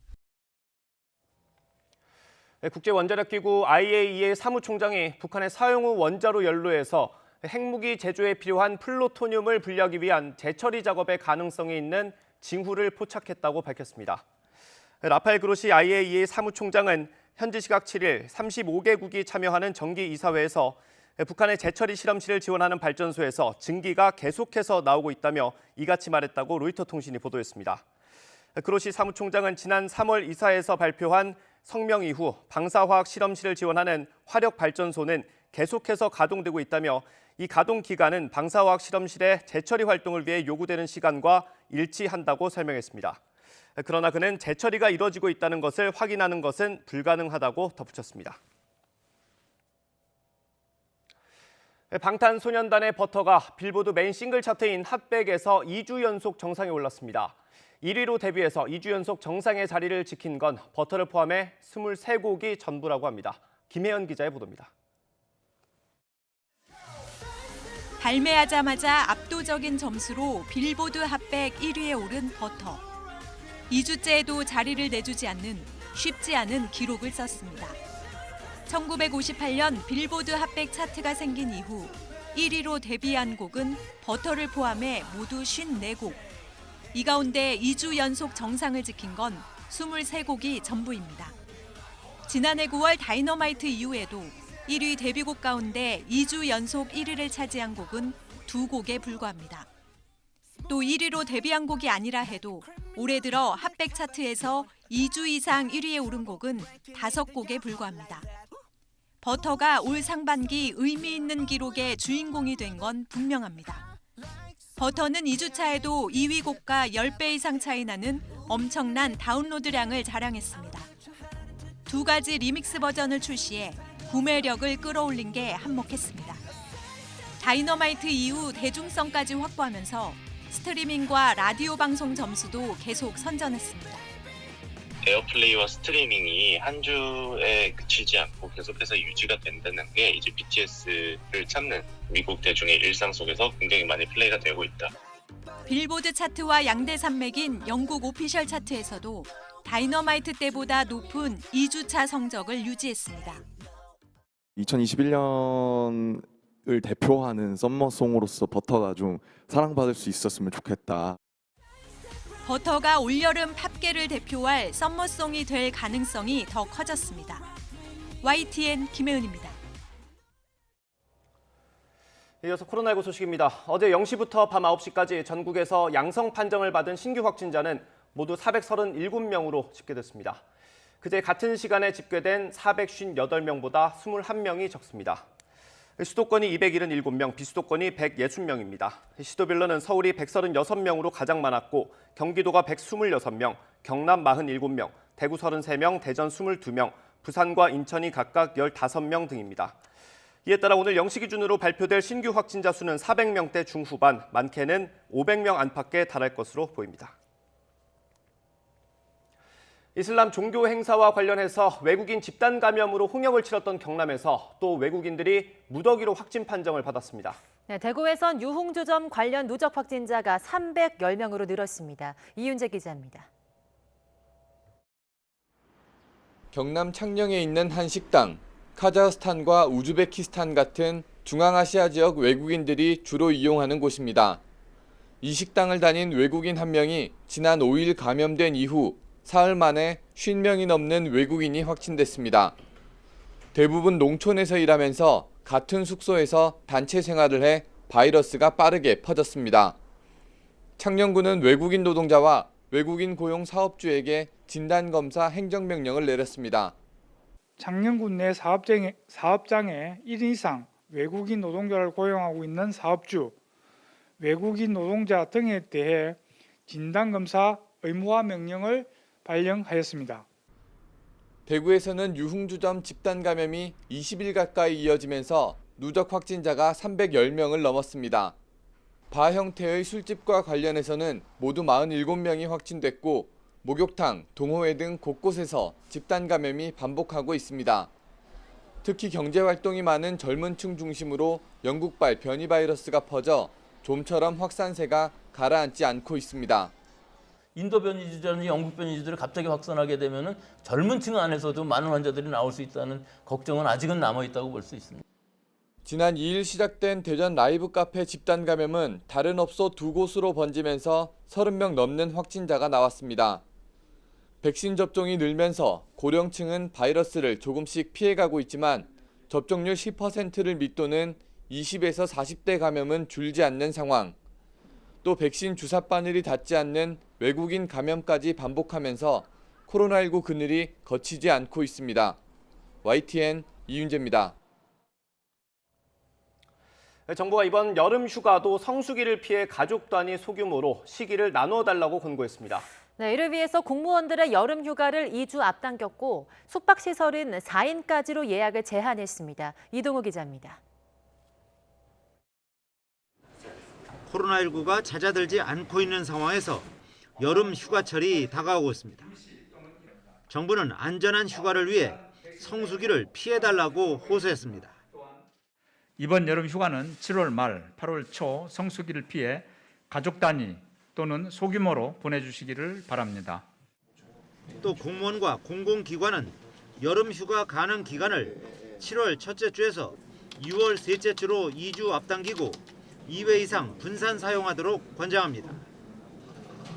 국제원자력기구 IAEA 사무총장이 북한의 사용 후 원자로 연료에서 핵무기 제조에 필요한 플루토늄을 분리하기 위한 재처리 작업의 가능성이 있는 징후를 포착했다고 밝혔습니다. 라파엘 그로시 IAEA 사무총장은 현지 시각 7일 35개국이 참여하는 정기이사회에서 북한의 재처리 실험실을 지원하는 발전소에서 증기가 계속해서 나오고 있다며 이같이 말했다고 로이터 통신이 보도했습니다. 그로시 사무총장은 지난 3월 이사회에서 발표한 성명 이후 방사화학 실험실을 지원하는 화력발전소는 계속해서 가동되고 있다며 이 가동 기간은 방사화학 실험실의 재처리 활동을 위해 요구되는 시간과 일치한다고 설명했습니다. 그러나 그는 재처리가 이뤄지고 있다는 것을 확인하는 것은 불가능하다고 덧붙였습니다. 방탄소년단의 버터가 빌보드 메인 싱글 차트인 핫백에서 2주 연속 정상에 올랐습니다. 1위로 데뷔해서 2주 연속 정상의 자리를 지킨 건 버터를 포함해 23곡이 전부라고 합니다. 김혜연 기자의 보도입니다. 발매하자마자 압도적인 점수로 빌보드 핫백 1위에 오른 버터. 2주째에도 자리를 내주지 않는 쉽지 않은 기록을 썼습니다. 1958년 빌보드 핫백 차트가 생긴 이후 1위로 데뷔한 곡은 버터를 포함해 모두 54곡. 이 가운데 2주 연속 정상을 지킨 건 23곡이 전부입니다. 지난해 9월 다이너마이트 이후에도 1위 데뷔곡 가운데 2주 연속 1위를 차지한 곡은 2곡에 불과합니다. 또 1위로 데뷔한 곡이 아니라 해도 올해 들어 핫백 차트에서 2주 이상 1위에 오른 곡은 5곡에 불과합니다. 버터가 올 상반기 의미 있는 기록의 주인공이 된 건 분명합니다. 버터는 2주차에도 2위 곡과 10배 이상 차이 나는 엄청난 다운로드량을 자랑했습니다. 2가지 리믹스 버전을 출시해 구매력을 끌어올린 게 한몫했습니다. 다이너마이트 이후 대중성까지 확보하면서 스트리밍과 라디오 방송 점수도 계속 선전했습니다. 에어플레이와 스트리밍이 한 주에 그치지 않고 계속해서 유지가 된다는 게 이제 BTS를 찾는 미국 대중의 일상 속에서 굉장히 많이 플레이가 되고 있다. 빌보드 차트와 양대 산맥인 영국 오피셜 차트에서도 다이너마이트 때보다 높은 2주차 성적을 유지했습니다. 2021년을 대표하는 썸머송으로서 버터가 좀 사랑받을 수 있었으면 좋겠다. 버터가 올여름 팝계를 대표할 썸머송이 될 가능성이 더 커졌습니다. YTN 김혜은입니다. 이어서 코로나19 소식입니다. 어제 0시부터 밤 9시까지 전국에서 양성 판정을 받은 신규 확진자는 모두 437명으로 집계됐습니다. 그제 같은 시간에 집계된 458명보다 21명이 적습니다. 수도권이 277명, 비수도권이 160명입니다. 시도별로는 서울이 136명으로 가장 많았고 경기도가 126명, 경남 47명, 대구 33명, 대전 22명, 부산과 인천이 각각 15명 등입니다. 이에 따라 오늘 0시 기준으로 발표될 신규 확진자 수는 400명대 중후반, 많게는 500명 안팎에 달할 것으로 보입니다. 이슬람 종교 행사와 관련해서 외국인 집단 감염으로 홍역을 치렀던 경남에서 또 외국인들이 무더기로 확진 판정을 받았습니다. 네, 대구에선 유흥주점 관련 누적 확진자가 310명으로 늘었습니다. 이윤재 기자입니다. 경남 창녕에 있는 한 식당. 카자흐스탄과 우즈베키스탄 같은 중앙아시아 지역 외국인들이 주로 이용하는 곳입니다. 이 식당을 다닌 외국인 한 명이 지난 5일 감염된 이후 사흘 만에 50명이 넘는 외국인이 확진됐습니다. 대부분 농촌에서 일하면서 같은 숙소에서 단체 생활을 해 바이러스가 빠르게 퍼졌습니다. 창녕구는 외국인 노동자와 외국인 고용 사업주에게 진단검사 행정명령을 내렸습니다. 창녕군 내 사업장에 1인 이상 외국인 노동자를 고용하고 있는 사업주, 외국인 노동자 등에 대해 진단검사 의무화 명령을 발령하였습니다. 대구에서는 유흥주점 집단 감염이 20일 가까이 이어지면서 누적 확진자가 310명을 넘었습니다. 바 형태의 술집과 관련해서는 모두 47명이 확진됐고 목욕탕, 동호회 등 곳곳에서 집단 감염이 반복하고 있습니다. 특히 경제활동이 많은 젊은 층 중심으로 영국발 변이 바이러스가 퍼져 좀처럼 확산세가 가라앉지 않고 있습니다. 인도 변이주라든지 영국 변이주들을 갑자기 확산하게 되면은 젊은 층 안에서도 많은 환자들이 나올 수 있다는 걱정은 아직은 남아 있다고 볼 수 있습니다. 지난 2일 시작된 대전 라이브 카페 집단 감염은 다른 업소 2곳으로 번지면서 30명 넘는 확진자가 나왔습니다. 백신 접종이 늘면서 고령층은 바이러스를 조금씩 피해가고 있지만 접종률 10%를 밑도는 20에서 40대 감염은 줄지 않는 상황. 또 백신 주사 바늘이 닿지 않는 외국인 감염까지 반복하면서 코로나19 그늘이 거치지 않고 있습니다. YTN 이윤재입니다. 정부가 이번 여름 휴가도 성수기를 피해 가족 단위 소규모로 시기를 나누어 달라고 권고했습니다. 네, 이를 위해서 공무원들의 여름 휴가를 2주 앞당겼고 숙박시설은 4인까지로 예약을 제한했습니다. 이동호 기자입니다. 코로나19가 잦아들지 않고 있는 상황에서 여름 휴가철이 다가오고 있습니다. 정부는 안전한 휴가를 위해 성수기를 피해달라고 호소했습니다. 이번 여름 휴가는 7월 말, 8월 초 성수기를 피해 가족 단위 또는 소규모로 보내주시기를 바랍니다. 또 공무원과 공공기관은 여름 휴가 가능 기간을 7월 첫째 주에서 6월 셋째 주로 2주 앞당기고 2회 이상 분산 사용하도록 권장합니다.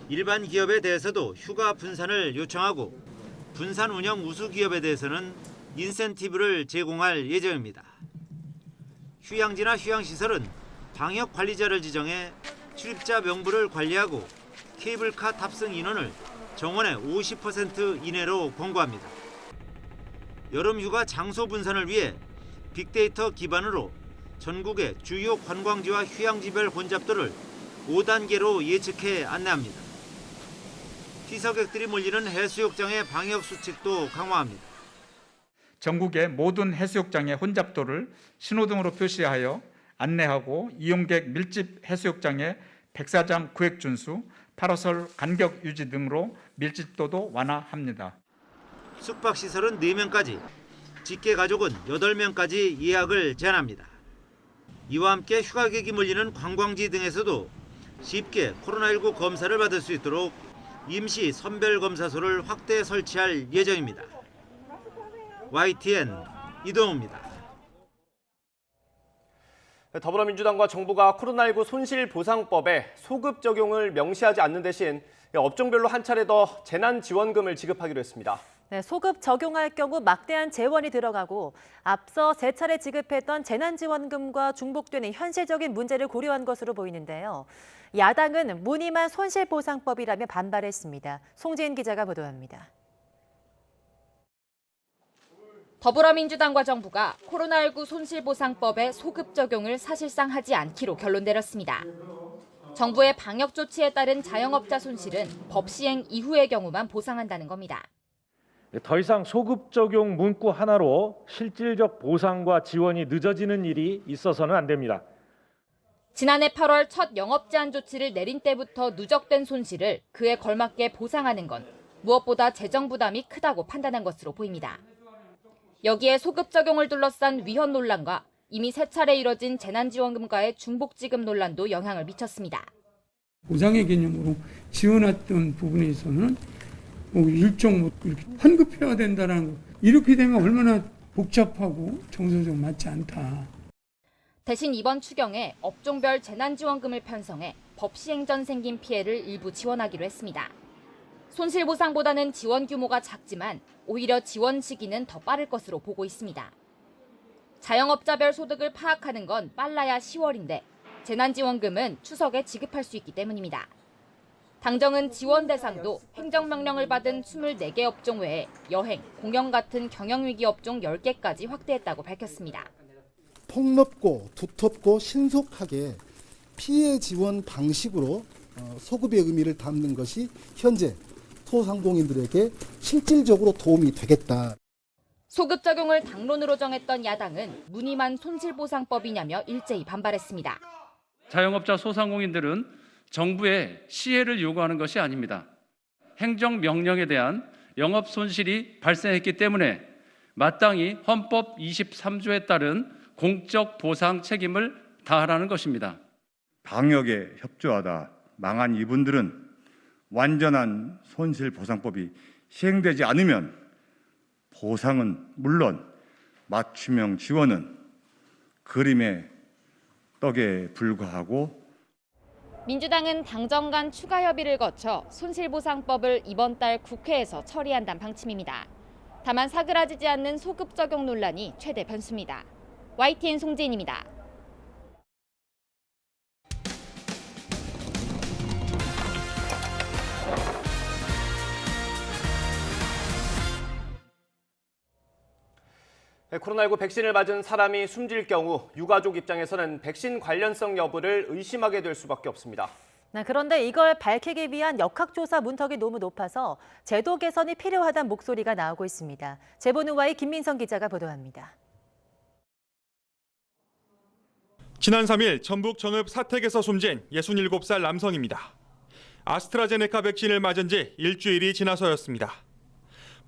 일반 기업에 대해서도 휴가 분산을 요청하고 분산 운영 우수 기업에 대해서는 인센티브를 제공할 예정입니다. 휴양지나 휴양시설은 방역 관리자를 지정해 출입자 명부를 관리하고 케이블카 탑승 인원을 정원의 50% 이내로 권고합니다. 여름 휴가 장소 분산을 위해 빅데이터 기반으로 전국의 주요 관광지와 휴양지별 혼잡도를 5단계로 예측해 안내합니다. 피서객들이 몰리는 해수욕장의 방역 수칙도 강화합니다. 전국의 모든 해수욕장의 혼잡도를 신호등으로 표시하여 안내하고 이용객 밀집 해수욕장의 백사장 구획 준수, 파라솔 간격 유지 등으로 밀집도도 완화합니다. 숙박시설은 4명까지, 직계 가족은 8명까지 예약을 제한합니다. 이와 함께 휴가객이 몰리는 관광지 등에서도 쉽게 코로나19 검사를 받을 수 있도록 임시 선별검사소를 확대 설치할 예정입니다. YTN 이동호입니다. 더불어민주당과 정부가 코로나19 손실보상법에 소급 적용을 명시하지 않는 대신 업종별로 한 차례 더 재난지원금을 지급하기로 했습니다. 네, 소급 적용할 경우 막대한 재원이 들어가고 앞서 3차례 지급했던 재난지원금과 중복되는 현실적인 문제를 고려한 것으로 보이는데요. 야당은 무늬만 손실보상법이라며 반발했습니다. 송재인 기자가 보도합니다. 더불어민주당과 정부가 코로나19 손실보상법의 소급 적용을 사실상 하지 않기로 결론 내렸습니다. 정부의 방역 조치에 따른 자영업자 손실은 법 시행 이후의 경우만 보상한다는 겁니다. 더 이상 소급 적용 문구 하나로 실질적 보상과 지원이 늦어지는 일이 있어서는 안 됩니다. 지난해 8월 첫 영업 제한 조치를 내린 때부터 누적된 손실을 그에 걸맞게 보상하는 건 무엇보다 재정 부담이 크다고 판단한 것으로 보입니다. 여기에 소급 적용을 둘러싼 위헌 논란과 이미 3차례 이뤄진 재난지원금과의 중복 지급 논란도 영향을 미쳤습니다. 보상의 개념으로 지원했던 부분에 있어서는 일종 이렇게 환급해야 된다는 거. 이렇게 되면 얼마나 복잡하고 정서적 맞지 않다. 대신 이번 추경에 업종별 재난지원금을 편성해 법 시행 전 생긴 피해를 일부 지원하기로 했습니다. 손실보상보다는 지원 규모가 작지만 오히려 지원 시기는 더 빠를 것으로 보고 있습니다. 자영업자별 소득을 파악하는 건 빨라야 10월인데 재난지원금은 추석에 지급할 수 있기 때문입니다. 당정은 지원 대상도 행정명령을 받은 24개 업종 외에 여행, 공연 같은 경영위기 업종 10개까지 확대했다고 밝혔습니다. 폭넓고 두텁고 신속하게 피해 지원 방식으로 소급의 의미를 담는 것이 현재 소상공인들에게 실질적으로 도움이 되겠다. 소급 적용을 당론으로 정했던 야당은 무늬만 손실보상법이냐며 일제히 반발했습니다. 자영업자 소상공인들은 정부에 시혜를 요구하는 것이 아닙니다. 행정명령에 대한 영업 손실이 발생했기 때문에 마땅히 헌법 23조에 따른 공적 보상 책임을 다하라는 것입니다. 방역에 협조하다 망한 이분들은 완전한 손실보상법이 시행되지 않으면 보상은 물론 맞춤형 지원은 그림의 떡에 불과하고 민주당은 당정 간 추가 협의를 거쳐 손실보상법을 이번 달 국회에서 처리한다는 방침입니다. 다만 사그라지지 않는 소급 적용 논란이 최대 변수입니다. YTN 송재인입니다. 코로나19 백신을 맞은 사람이 숨질 경우 유가족 입장에서는 백신 관련성 여부를 의심하게 될 수밖에 없습니다. 그런데 이걸 밝히기 위한 역학조사 문턱이 너무 높아서 제도 개선이 필요하다는 목소리가 나오고 있습니다. 제보누와의 김민성 기자가 보도합니다. 지난 3일 전북 정읍 사택에서 숨진 67살 남성입니다. 아스트라제네카 백신을 맞은 지 일주일이 지나서였습니다.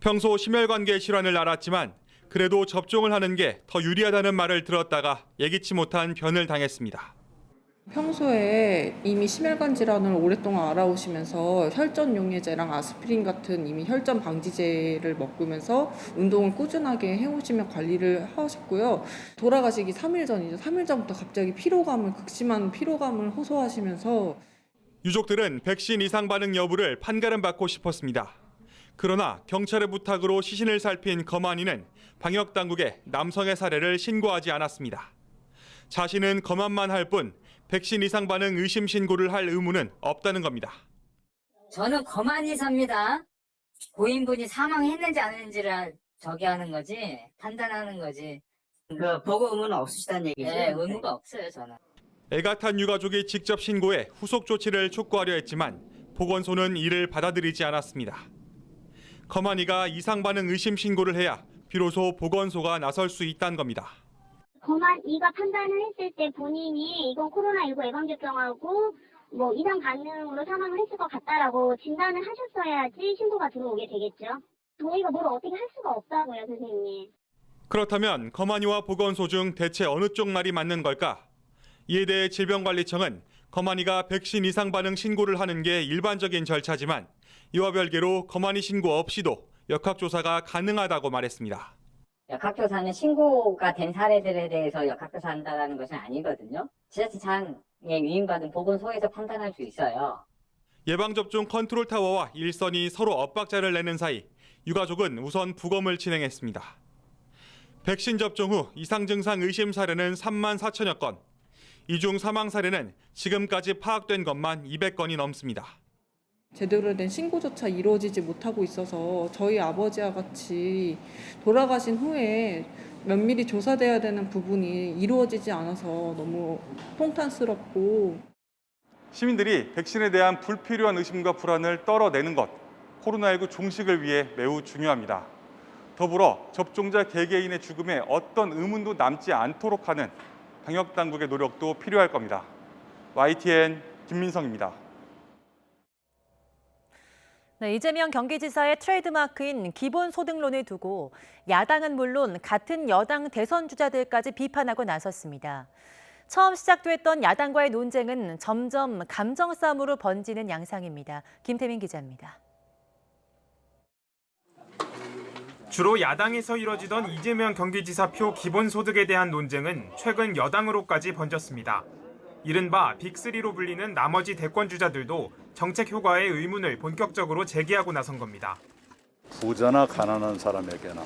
평소 심혈관계 질환을 앓았지만 그래도 접종을 하는 게 더 유리하다는 말을 들었다가 예기치 못한 변을 당했습니다. 평소에 이미 심혈관 질환을 오랫동안 알아오시면서 혈전 용해제랑 아스피린 같은 이미 혈전 방지제를 먹으면서 운동을 꾸준하게 해오시며 관리를 하셨고요. 돌아가시기 3일 전이죠. 3일 전부터 갑자기 극심한 피로감을 호소하시면서 유족들은 백신 이상 반응 여부를 판가름받고 싶었습니다. 그러나 경찰의 부탁으로 시신을 살핀 검안이는 방역당국에 남성의 사례를 신고하지 않았습니다. 자신은 검안만 할 뿐 백신 이상 반응 의심 신고를 할 의무는 없다는 겁니다. 저는 검안이사입니다. 고인분이 사망했는지 안 했는지를 하는 거지, 판단하는 거지. 그 보고 의무는 없으시다는 얘기죠? 네, 의무가 없어요, 저는. 애가 탄 유가족이 직접 신고해 후속 조치를 촉구하려 했지만 보건소는 이를 받아들이지 않았습니다. 검안이가 이상 반응 의심 신고를 해야 비로소 보건소가 나설 수 있다는 겁니다. 검안이가 판단을 했을 때 본인이 이건 코로나19 예방접종하고 이상 반응으로 사망을 했을 것 같다라고 진단을 하셨어야지 신고가 들어오게 되겠죠. 저희가 뭘 어떻게 할 수가 없다고요, 선생님. 그렇다면 검안이와 보건소 중 대체 어느 쪽 말이 맞는 걸까? 이에 대해 질병관리청은 검안이가 백신 이상 반응 신고를 하는 게 일반적인 절차지만 이와 별개로 검안이 신고 없이도 역학조사가 가능하다고 말했습니다. 역학조사는 신고가 된 사례들에 대해서 역학조사한다는 것은 아니거든요. 지자체장에 위임받은 보건소에서 판단할 수 있어요. 예방접종 컨트롤타워와 일선이 서로 엇박자를 내는 사이 유가족은 우선 부검을 진행했습니다. 백신 접종 후 이상 증상 의심 사례는 3만 4천여 건. 이 중 사망 사례는 지금까지 파악된 것만 200건이 넘습니다. 제대로 된 신고조차 이루어지지 못하고 있어서 저희 아버지와 같이 돌아가신 후에 면밀히 조사돼야 되는 부분이 이루어지지 않아서 너무 통탄스럽고. 시민들이 백신에 대한 불필요한 의심과 불안을 떨어내는 것, 코로나19 종식을 위해 매우 중요합니다. 더불어 접종자 개개인의 죽음에 어떤 의문도 남지 않도록 하는 방역당국의 노력도 필요할 겁니다. YTN 김민성입니다. 이재명 경기지사의 트레이드마크인 기본소득론을 두고 야당은 물론 같은 여당 대선 주자들까지 비판하고 나섰습니다. 처음 시작됐던 야당과의 논쟁은 점점 감정 싸움으로 번지는 양상입니다. 김태민 기자입니다. 주로 야당에서 이뤄지던 이재명 경기지사 표 기본소득에 대한 논쟁은 최근 여당으로까지 번졌습니다. 이른바 빅3로 불리는 나머지 대권 주자들도 정책 효과의 의문을 본격적으로 제기하고 나선 겁니다. 부자나 가난한 사람에게나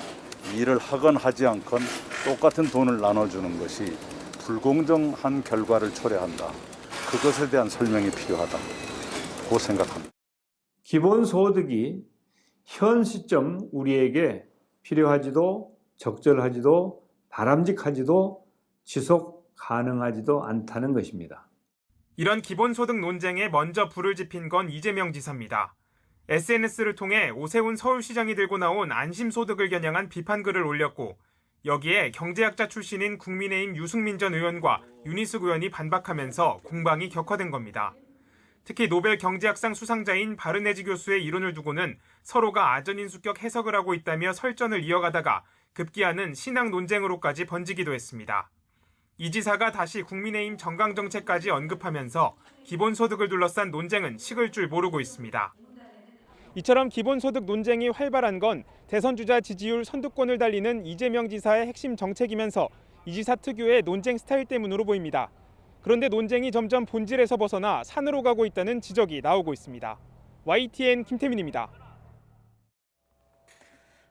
일을 하건 하지 않건 똑같은 돈을 나눠주는 것이 불공정한 결과를 초래한다. 그것에 대한 설명이 필요하다고 생각합니다. 기본소득이 현 시점 우리에게 필요하지도 적절하지도 바람직하지도 지속 가능하지도 않다는 것입니다. 이런 기본소득 논쟁에 먼저 불을 지핀 건 이재명 지사입니다. SNS를 통해 오세훈 서울시장이 들고 나온 안심소득을 겨냥한 비판글을 올렸고 여기에 경제학자 출신인 국민의힘 유승민 전 의원과 윤희숙 의원이 반박하면서 공방이 격화된 겁니다. 특히 노벨 경제학상 수상자인 바르네지 교수의 이론을 두고는 서로가 아전인수격 해석을 하고 있다며 설전을 이어가다가 급기야는 신앙 논쟁으로까지 번지기도 했습니다. 이 지사가 다시 국민의힘 정강정책까지 언급하면서 기본소득을 둘러싼 논쟁은 식을 줄 모르고 있습니다. 이처럼 기본소득 논쟁이 활발한 건 대선주자 지지율 선두권을 달리는 이재명 지사의 핵심 정책이면서 이 지사 특유의 논쟁 스타일 때문으로 보입니다. 그런데 논쟁이 점점 본질에서 벗어나 산으로 가고 있다는 지적이 나오고 있습니다. YTN 김태민입니다.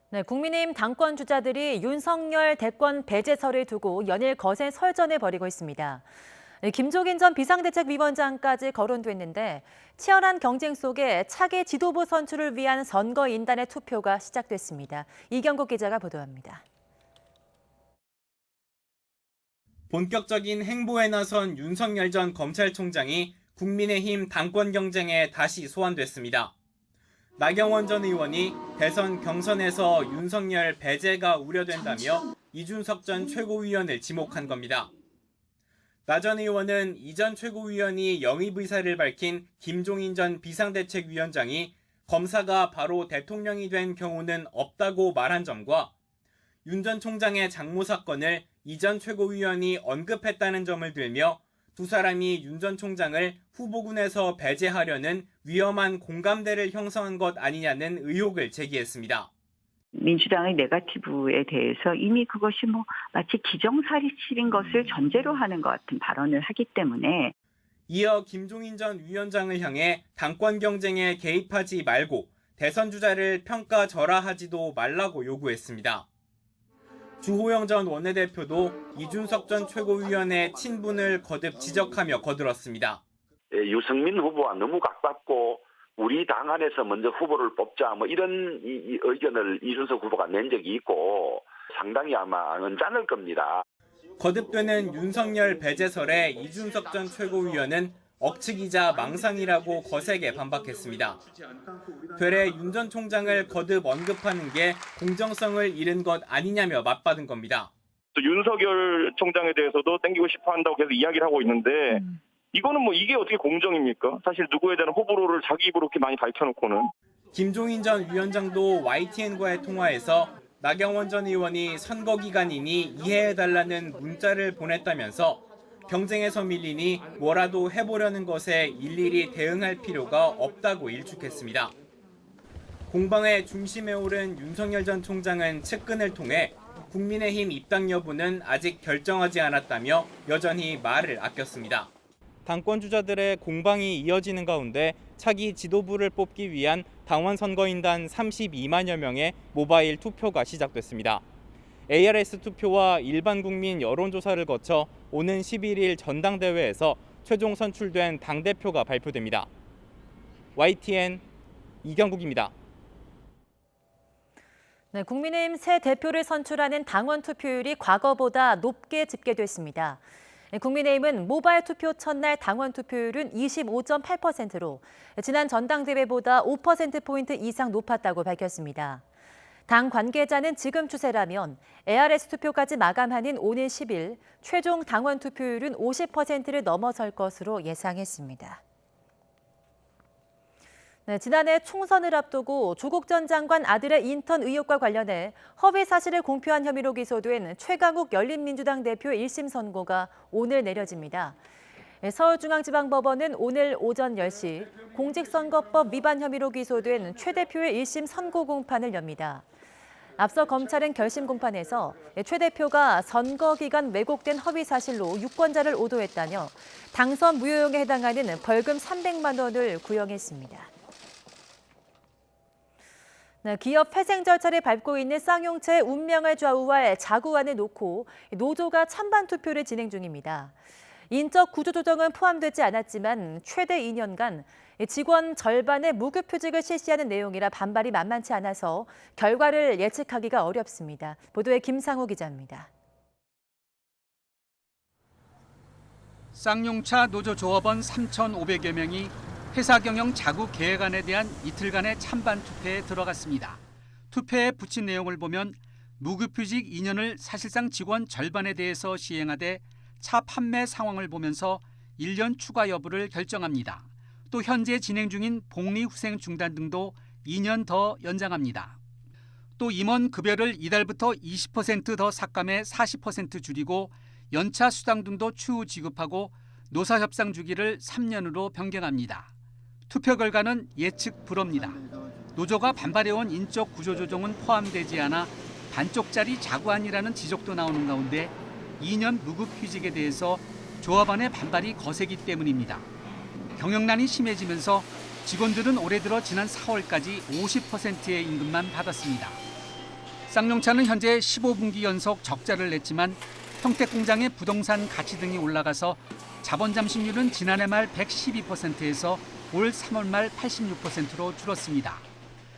네, 국민의힘 당권 주자들이 윤석열 대권 배제설을 두고 연일 거센 설전을 벌이고 있습니다. 김종인 전 비상대책위원장까지 거론됐는데 치열한 경쟁 속에 차기 지도부 선출을 위한 선거인단의 투표가 시작됐습니다. 이경국 기자가 보도합니다. 본격적인 행보에 나선 윤석열 전 검찰총장이 국민의힘 당권 경쟁에 다시 소환됐습니다. 나경원 전 의원이 대선 경선에서 윤석열 배제가 우려된다며 이준석 전 최고위원을 지목한 겁니다. 나 전 의원은 이 전 최고위원이 영입 의사를 밝힌 김종인 전 비상대책위원장이 검사가 바로 대통령이 된 경우는 없다고 말한 점과 윤 전 총장의 장모 사건을 이 전 최고위원이 언급했다는 점을 들며 두 사람이 윤 전 총장을 후보군에서 배제하려는 위험한 공감대를 형성한 것 아니냐는 의혹을 제기했습니다. 민주당의 네거티브에 대해서 이미 그것이 마치 기정사실인 것을 전제로 하는 것 같은 발언을 하기 때문에 이어 김종인 전 위원장을 향해 당권 경쟁에 개입하지 말고 대선 주자를 평가절하하지도 말라고 요구했습니다. 주호영 전 원내대표도 이준석 전 최고위원의 친분을 거듭 지적하며 거들었습니다. 유승민 후보와 너무 가깝고 우리 당 안에서 먼저 후보를 뽑자 이런 의견을 이준석 후보가 낸 적이 있고 상당히 아마 언짢을 겁니다. 거듭되는 윤석열 배제설에 이준석 전 최고위원은 억측이자 망상이라고 거세게 반박했습니다. 되레 윤 전 총장을 거듭 언급하는 게 공정성을 잃은 것 아니냐며 맞받은 겁니다. 윤석열 총장에 대해서도 땡기고 싶어 한다고 계속 이야기를 하고 있는데 이거는 이게 어떻게 공정입니까? 사실 누구에 대한 호불호를 자기 입으로 이렇게 많이 밝혀놓고는. 김종인 전 위원장도 YTN과의 통화에서 나경원 전 의원이 선거 기간이니 이해해달라는 문자를 보냈다면서 경쟁에서 밀리니 뭐라도 해보려는 것에 일일이 대응할 필요가 없다고 일축했습니다. 공방의 중심에 오른 윤석열 전 총장은 측근을 통해 국민의힘 입당 여부는 아직 결정하지 않았다며 여전히 말을 아꼈습니다. 당권 주자들의 공방이 이어지는 가운데 차기 지도부를 뽑기 위한 당원 선거인단 32만여 명의 모바일 투표가 시작됐습니다. ARS 투표와 일반 국민 여론조사를 거쳐 오는 11일 전당대회에서 최종 선출된 당대표가 발표됩니다. YTN 이경국입니다. 네, 국민의힘 새 대표를 선출하는 당원 투표율이 과거보다 높게 집계됐습니다. 국민의힘은 모바일 투표 첫날 당원 투표율은 25.8%로 지난 전당대회보다 5%포인트 이상 높았다고 밝혔습니다. 당 관계자는 지금 추세라면 ARS 투표까지 마감하는 오는 10일 최종 당원 투표율은 50%를 넘어설 것으로 예상했습니다. 네, 지난해 총선을 앞두고 조국 전 장관 아들의 인턴 의혹과 관련해 허위 사실을 공표한 혐의로 기소된 최강욱 열린민주당 대표 1심 선고가 오늘 내려집니다. 서울중앙지방법원은 오늘 오전 10시 공직선거법 위반 혐의로 기소된 최 대표의 1심 선고 공판을 엽니다. 앞서 검찰은 결심 공판에서 최 대표가 선거 기간 왜곡된 허위 사실로 유권자를 오도했다며 당선 무효용에 해당하는 벌금 300만 원을 구형했습니다. 기업 회생 절차를 밟고 있는 쌍용차의 운명을 좌우할 자구안을 놓고 노조가 찬반 투표를 진행 중입니다. 인적 구조 조정은 포함되지 않았지만 최대 2년간 직원 절반의 무급휴직을 실시하는 내용이라 반발이 만만치 않아서 결과를 예측하기가 어렵습니다. 보도에 김상우 기자입니다. 쌍용차 노조 조합원 3,500여 명이 회사 경영 자구 계획안에 대한 이틀간의 찬반 투표에 들어갔습니다. 투표에 붙인 내용을 보면 무급휴직 2년을 사실상 직원 절반에 대해서 시행하되 차 판매 상황을 보면서 1년 추가 여부를 결정합니다. 또 현재 진행 중인 복리후생 중단 등도 2년 더 연장합니다. 또 임원 급여를 이달부터 20% 더 삭감해 40% 줄이고 연차 수당 등도 추후 지급하고 노사협상 주기를 3년으로 변경합니다. 투표 결과는 예측 불허입니다. 노조가 반발해온 인적 구조 조정은 포함되지 않아 반쪽짜리 자구안이라는 지적도 나오는 가운데 2년 무급휴직에 대해서 조합원의 반발이 거세기 때문입니다. 경영난이 심해지면서 직원들은 올해 들어 지난 4월까지 50%의 임금만 받았습니다. 쌍용차는 현재 15분기 연속 적자를 냈지만 평택공장의 부동산 가치 등이 올라가서 자본 잠식률은 지난해 말 112%에서 올 3월 말 86%로 줄었습니다.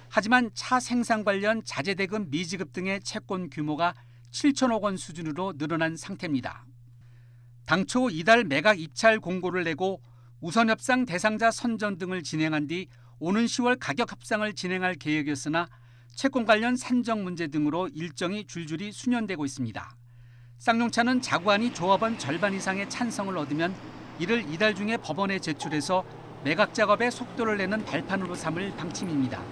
하지만 차 생산 관련 자재대금 미지급 등의 채권 규모가 7천억 원 수준으로 늘어난 상태입니다. 당초 이달 매각 입찰 공고를 내고 우선 협상 대상자 선전 등을 진행한 뒤 오는 10월 가격 협상을 진행할 계획이었으나 채권 관련 산정 문제 등으로 일정이 줄줄이 수년되고 있습니다. 쌍용차는 자구안이 조합원 절반 이상의 찬성을 얻으면 이를 이달 중에 법원에 제출해서 매각 작업에 속도를 내는 발판으로 삼을 방침입니다.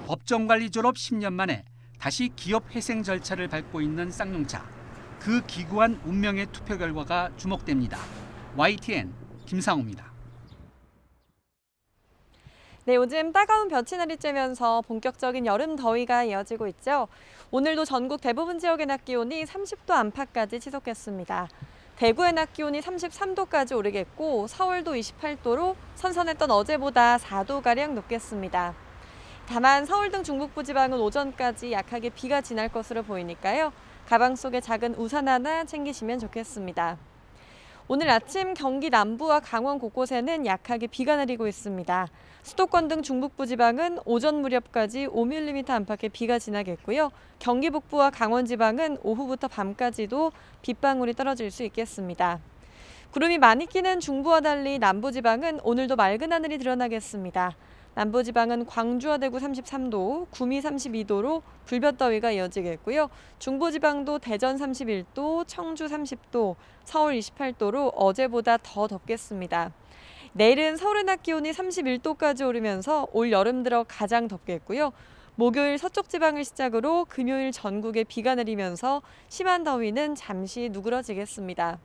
법정관리 졸업 10년 만에 다시 기업 회생 절차를 밟고 있는 쌍용차. 그 기구한 운명의 투표 결과가 주목됩니다. YTN 김상우입니다. 네, 요즘 따가운 볕이 내리쬐면서 본격적인 여름 더위가 이어지고 있죠. 오늘도 전국 대부분 지역의 낮 기온이 30도 안팎까지 치솟겠습니다. 대구의 낮 기온이 33도까지 오르겠고 서울도 28도로 선선했던 어제보다 4도가량 높겠습니다. 다만 서울 등 중북부 지방은 오전까지 약하게 비가 지날 것으로 보이니까요. 가방 속에 작은 우산 하나 챙기시면 좋겠습니다. 오늘 아침 경기 남부와 강원 곳곳에는 약하게 비가 내리고 있습니다. 수도권 등 중북부 지방은 오전 무렵까지 5mm 안팎의 비가 지나겠고요. 경기 북부와 강원 지방은 오후부터 밤까지도 빗방울이 떨어질 수 있겠습니다. 구름이 많이 끼는 중부와 달리 남부 지방은 오늘도 맑은 하늘이 드러나겠습니다. 남부지방은 광주와 대구 33도, 구미 32도로 불볕더위가 이어지겠고요. 중부지방도 대전 31도, 청주 30도, 서울 28도로 어제보다 더 덥겠습니다. 내일은 서울의 낮 기온이 31도까지 오르면서 올 여름 들어 가장 덥겠고요. 목요일 서쪽 지방을 시작으로 금요일 전국에 비가 내리면서 심한 더위는 잠시 누그러지겠습니다.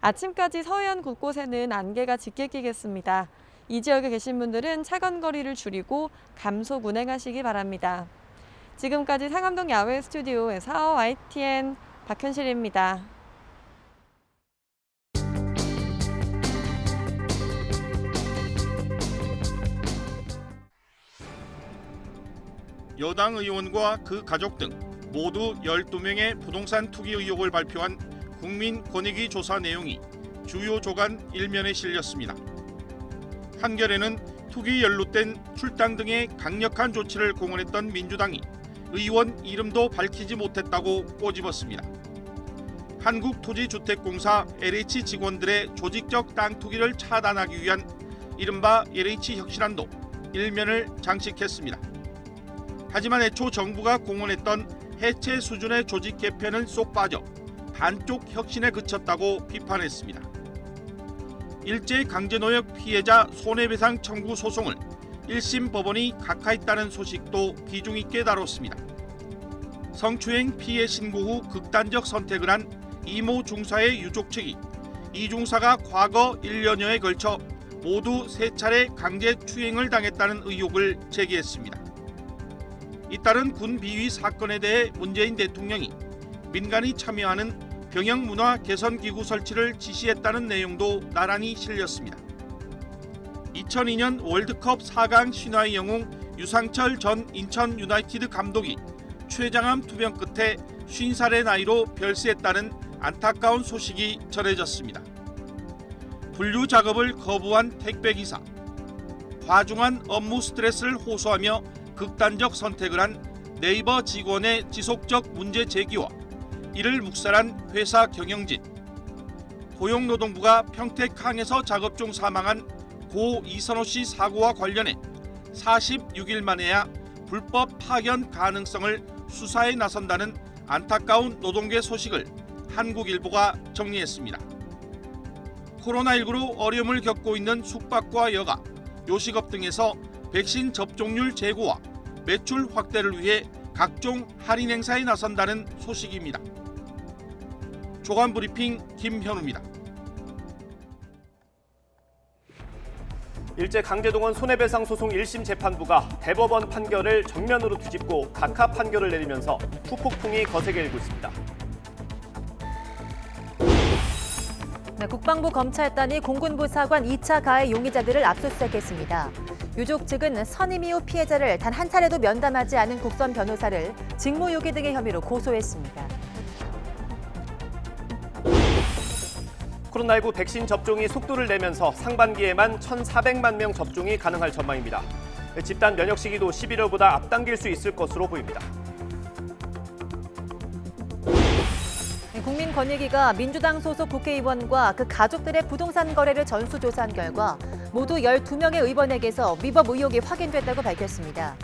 아침까지 서해안 곳곳에는 안개가 짙게 끼겠습니다. 이 지역에 계신 분들은 차간 거리를 줄이고 감속 운행하시기 바랍니다. 지금까지 상암동 야외 스튜디오에서 YTN 박현실입니다. 여당 의원과 그 가족 등 모두 12명의 부동산 투기 의혹을 발표한 국민권익위 조사 내용이 주요 조간 1면에 실렸습니다. 한겨레는 투기 연루된 출당 등의 강력한 조치를 공언했던 민주당이 의원 이름도 밝히지 못했다고 꼬집었습니다. 한국토지주택공사 LH 직원들의 조직적 땅 투기를 차단하기 위한 이른바 LH 혁신안도 1면을 장식했습니다. 하지만 애초 정부가 공언했던 해체 수준의 조직 개편은 쏙 빠져 반쪽 혁신에 그쳤다고 비판했습니다. 일제 강제노역 피해자 손해배상 청구 소송을 1심 법원이 각하했다는 소식도 비중 있게 다뤘습니다. 성추행 피해 신고 후 극단적 선택을 한 이모 중사의 유족 측이 이 중사가 과거 1년여에 걸쳐 모두 3차례 강제 추행을 당했다는 의혹을 제기했습니다. 잇따른 군 비위 사건에 대해 문재인 대통령이 민간이 참여하는 병영문화 개선기구 설치를 지시했다는 내용도 나란히 실렸습니다. 2002년 월드컵 4강 신화의 영웅 유상철 전 인천 유나이티드 감독이 췌장암 투병 끝에 50살의 나이로 별세했다는 안타까운 소식이 전해졌습니다. 분류 작업을 거부한 택배기사, 과중한 업무 스트레스를 호소하며 극단적 선택을 한 네이버 직원의 지속적 문제 제기와 이를 묵살한 회사 경영진, 고용노동부가 평택항에서 작업 중 사망한 고 이선호 씨 사고와 관련해 46일 만에야 불법 파견 가능성을 수사에 나선다는 안타까운 노동계 소식을 한국일보가 정리했습니다. 코로나19로 어려움을 겪고 있는 숙박과 여가, 요식업 등에서 백신 접종률 제고와 매출 확대를 위해 각종 할인 행사에 나선다는 소식입니다. 조간 브리핑 김현우입니다. 일제 강제동원 손해배상 소송 1심 재판부가 대법원 판결을 정면으로 뒤집고 각하 판결을 내리면서 후폭풍이 거세게 일고 있습니다. 네, 국방부 검찰단이 공군부사관 2차 가해 용의자들을 압수수색했습니다. 유족 측은 선임 이후 피해자를 단 한 차례도 면담하지 않은 국선 변호사를 직무유기 등의 혐의로 고소했습니다. 코로나19 백신 접종이 속도를 내면서 상반기에만 1,400만 명 접종이 가능할 전망입니다. 집단 면역 시기도 11월보다 앞당길 수 있을 것으로 보입니다. 국민권익위가 민주당 소속 국회의원과 그 가족들의 부동산 거래를 전수조사한 결과 모두 12명의 의원에게서 위법 의혹이 확인됐다고 밝혔습니다.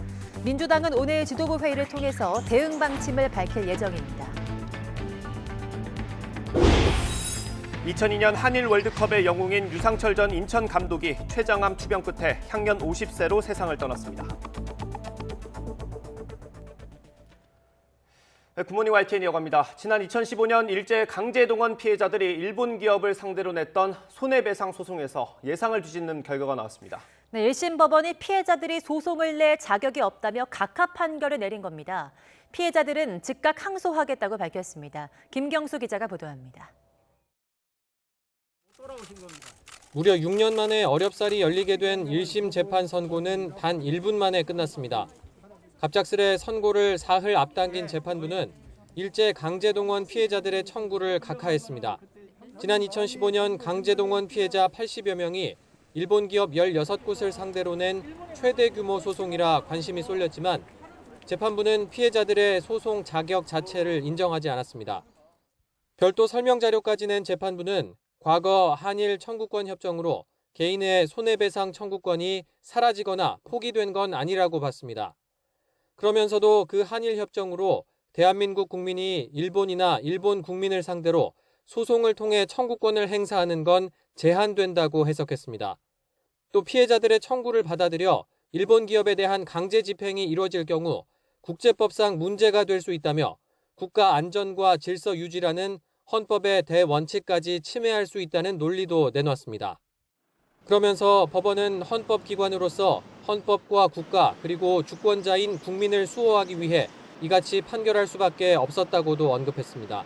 민주당은 오늘 지도부 회의를 통해서 대응 방침을 밝힐 예정입니다. 2002년 한일 월드컵의 영웅인 유상철 전 인천 감독이 췌장암 투병 끝에 향년 50세로 세상을 떠났습니다. 굿모닝 YTN 이어갑니다. 지난 2015년 일제 강제동원 피해자들이 일본 기업을 상대로 냈던 손해배상 소송에서 예상을 뒤집는 결과가 나왔습니다. 네, 1심 법원이 피해자들이 소송을 낼 자격이 없다며 각하 판결을 내린 겁니다. 피해자들은 즉각 항소하겠다고 밝혔습니다. 김경수 기자가 보도합니다. 무려 6년 만에 어렵사리 열리게 된 1심 재판 선고는 단 1분 만에 끝났습니다. 갑작스레 선고를 사흘 앞당긴 재판부는 일제 강제동원 피해자들의 청구를 각하했습니다. 지난 2015년 강제동원 피해자 80여 명이 일본 기업 16곳을 상대로 낸 최대 규모 소송이라 관심이 쏠렸지만 재판부는 피해자들의 소송 자격 자체를 인정하지 않았습니다. 별도 설명 자료까지 낸 재판부는 과거 한일 청구권 협정으로 개인의 손해배상 청구권이 사라지거나 포기된 건 아니라고 봤습니다. 그러면서도 그 한일 협정으로 대한민국 국민이 일본이나 일본 국민을 상대로 소송을 통해 청구권을 행사하는 건 제한된다고 해석했습니다. 또 피해자들의 청구를 받아들여 일본 기업에 대한 강제 집행이 이뤄질 경우 국제법상 문제가 될 수 있다며 국가 안전과 질서 유지라는 헌법의 대원칙까지 침해할 수 있다는 논리도 내놨습니다. 그러면서 법원은 헌법기관으로서 헌법과 국가 그리고 주권자인 국민을 수호하기 위해 이같이 판결할 수밖에 없었다고도 언급했습니다.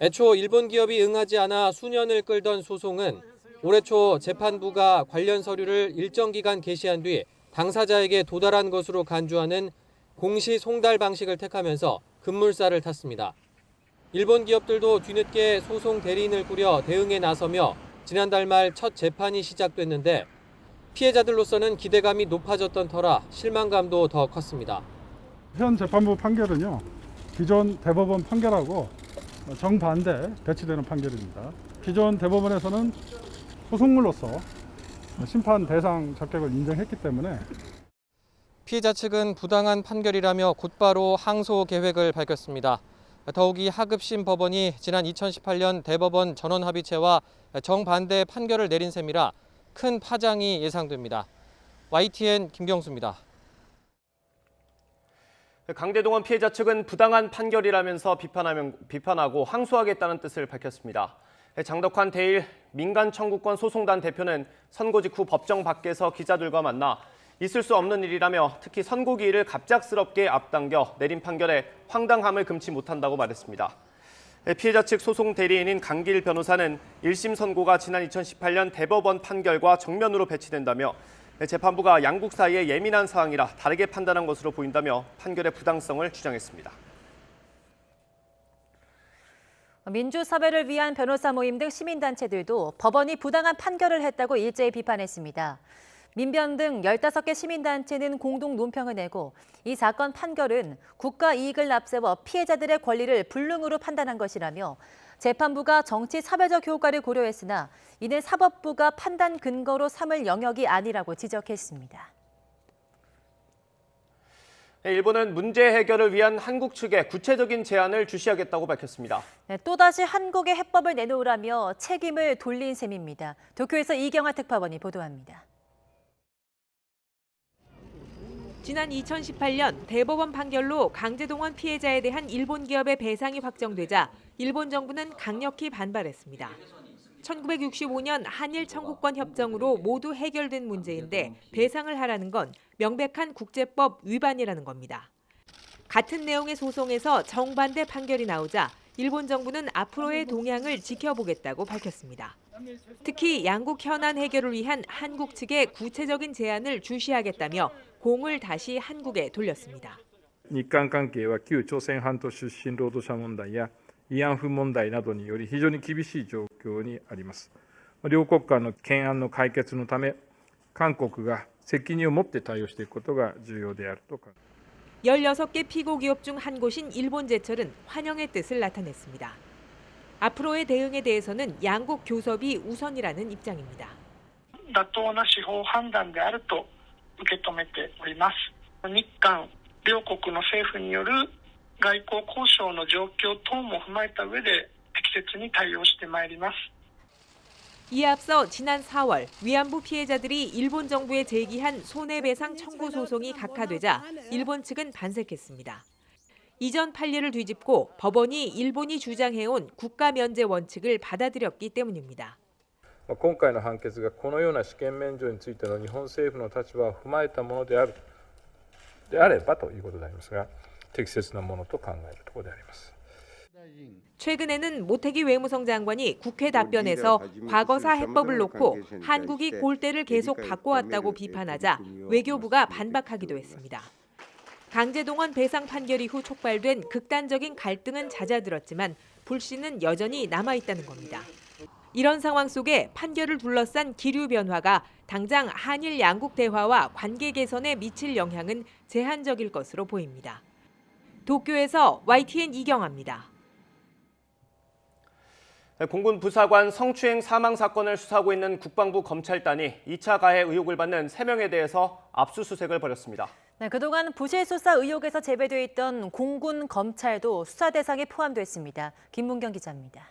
애초 일본 기업이 응하지 않아 수년을 끌던 소송은 올해 초 재판부가 관련 서류를 일정 기간 게시한 뒤 당사자에게 도달한 것으로 간주하는 공시 송달 방식을 택하면서 급물살을 탔습니다. 일본 기업들도 뒤늦게 소송 대리인을 꾸려 대응에 나서며 지난달 말 첫 재판이 시작됐는데 피해자들로서는 기대감이 높아졌던 터라 실망감도 더 컸습니다. 현 재판부 판결은요, 기존 대법원 판결하고 정반대 배치되는 판결입니다. 기존 대법원에서는 소송물로서 심판 대상 자격을 인정했기 때문에 피해자 측은 부당한 판결이라며 곧바로 항소 계획을 밝혔습니다. 더욱이 하급심 법원이 지난 2018년 대법원 전원합의체와 정반대 판결을 내린 셈이라 큰 파장이 예상됩니다. YTN 김경수입니다. 강제동원 피해자 측은 부당한 판결이라면서 비판하고 항소하겠다는 뜻을 밝혔습니다. 장덕환 대일 민간청구권 소송단 대표는 선고 직후 법정 밖에서 기자들과 만나 있을 수 없는 일이라며 특히 선고기일을 갑작스럽게 앞당겨 내린 판결에 황당함을 금치 못한다고 말했습니다. 피해자 측 소송 대리인인 강길 변호사는 1심 선고가 지난 2018년 대법원 판결과 정면으로 배치된다며 재판부가 양국 사이의 예민한 사항이라 다르게 판단한 것으로 보인다며 판결의 부당성을 주장했습니다. 민주사회를 위한 변호사 모임 등 시민단체들도 법원이 부당한 판결을 했다고 일제히 비판했습니다. 민변 등 15개 시민단체는 공동 논평을 내고 이 사건 판결은 국가 이익을 앞세워 피해자들의 권리를 불능으로 판단한 것이라며 재판부가 정치 사회적 효과를 고려했으나 이는 사법부가 판단 근거로 삼을 영역이 아니라고 지적했습니다. 일본은 문제 해결을 위한 한국 측에 구체적인 제안을 주시하겠다고 밝혔습니다. 또다시 한국의 해법을 내놓으라며 책임을 돌린 셈입니다. 도쿄에서 이경아 특파원이 보도합니다. 지난 2018년 대법원 판결로 강제동원 피해자에 대한 일본 기업의 배상이 확정되자 일본 정부는 강력히 반발했습니다. 1965년 한일 청구권 협정으로 모두 해결된 문제인데 배상을 하라는 건 명백한 국제법 위반이라는 겁니다. 같은 내용의 소송에서 정반대 판결이 나오자 일본 정부는 앞으로의 동향을 지켜보겠다고 밝혔습니다. 특히 양국 현안 해결을 위한 한국 측의 구체적인 제안을 주시하겠다며 공을 다시 한국에 돌렸습니다. 日韓関係は旧朝鮮半島出身労働者問題や慰安婦問題などにより非常に厳しい状況にあります。両国間の懸案の解決のため、韓国が責任を持って対応していくことが重要であると考えます。 16개 피고 기업 중 한 곳인 일본제철은 환영의 뜻을 나타냈습니다. 앞으로의 대응에 대해서는 양국 교섭이 우선이라는 입장입니다. 妥当な司法判断であると受け止めております。日韓両国の政府による外交交渉の状況等も踏まえた上で適切に対応してまいります。 이에 앞서 지난 4월 위안부 피해자들이 일본 정부에 제기한 손해배상 청구 소송이 각하되자 일본 측은 반색했습니다. 이전 판례를 뒤집고 법원이 일본이 주장해온 국가 면제 원칙을 받아들였기 때문입니다. 今回の判決がこのような試験免除についての日本政府の立場を踏まえたものであればということでありますが、適切なものと考えるところであります。 최근에는 모태기 외무성 장관이 국회 답변에서 과거사 해법을 놓고 한국이 골대를 계속 바꿔왔다고 비판하자 외교부가 반박하기도 했습니다. 강제동원 배상 판결 이후 촉발된 극단적인 갈등은 잦아들었지만 불씨는 여전히 남아있다는 겁니다. 이런 상황 속에 판결을 둘러싼 기류 변화가 당장 한일 양국 대화와 관계 개선에 미칠 영향은 제한적일 것으로 보입니다. 도쿄에서 YTN 이경아입니다. 공군 부사관 성추행 사망 사건을 수사하고 있는 국방부 검찰단이 2차 가해 의혹을 받는 3명에 대해서 압수수색을 벌였습니다. 그동안 부실 수사 의혹에서 제외돼 있던 공군 검찰도 수사 대상에 포함됐습니다. 김문경 기자입니다.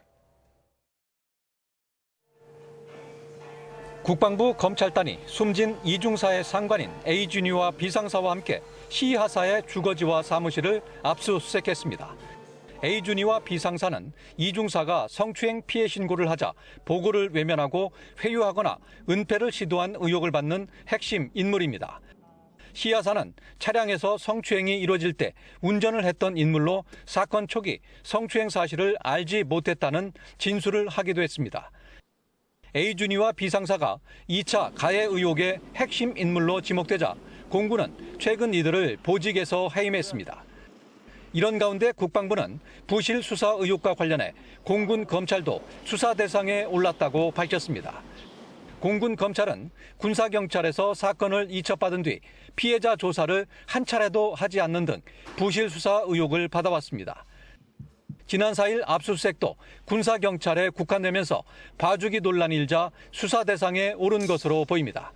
국방부 검찰단이 숨진 이중사의 상관인 A준이와 비상사와 함께 시하사의 주거지와 사무실을 압수수색했습니다. A준이와 비상사는 이중사가 성추행 피해 신고를 하자 보고를 외면하고 회유하거나 은폐를 시도한 의혹을 받는 핵심 인물입니다. 시하사는 차량에서 성추행이 이뤄질 때 운전을 했던 인물로 사건 초기 성추행 사실을 알지 못했다는 진술을 하기도 했습니다. A준이와 비상사가 2차 가해 의혹의 핵심 인물로 지목되자 공군은 최근 이들을 보직에서 해임했습니다. 이런 가운데 국방부는 부실 수사 의혹과 관련해 공군 검찰도 수사 대상에 올랐다고 밝혔습니다. 공군 검찰은 군사경찰에서 사건을 이첩받은 뒤 피해자 조사를 한 차례도 하지 않는 등 부실 수사 의혹을 받아왔습니다. 지난 4일 압수수색도 군사경찰에 국한되면서 봐주기 논란이 일자 수사 대상에 오른 것으로 보입니다.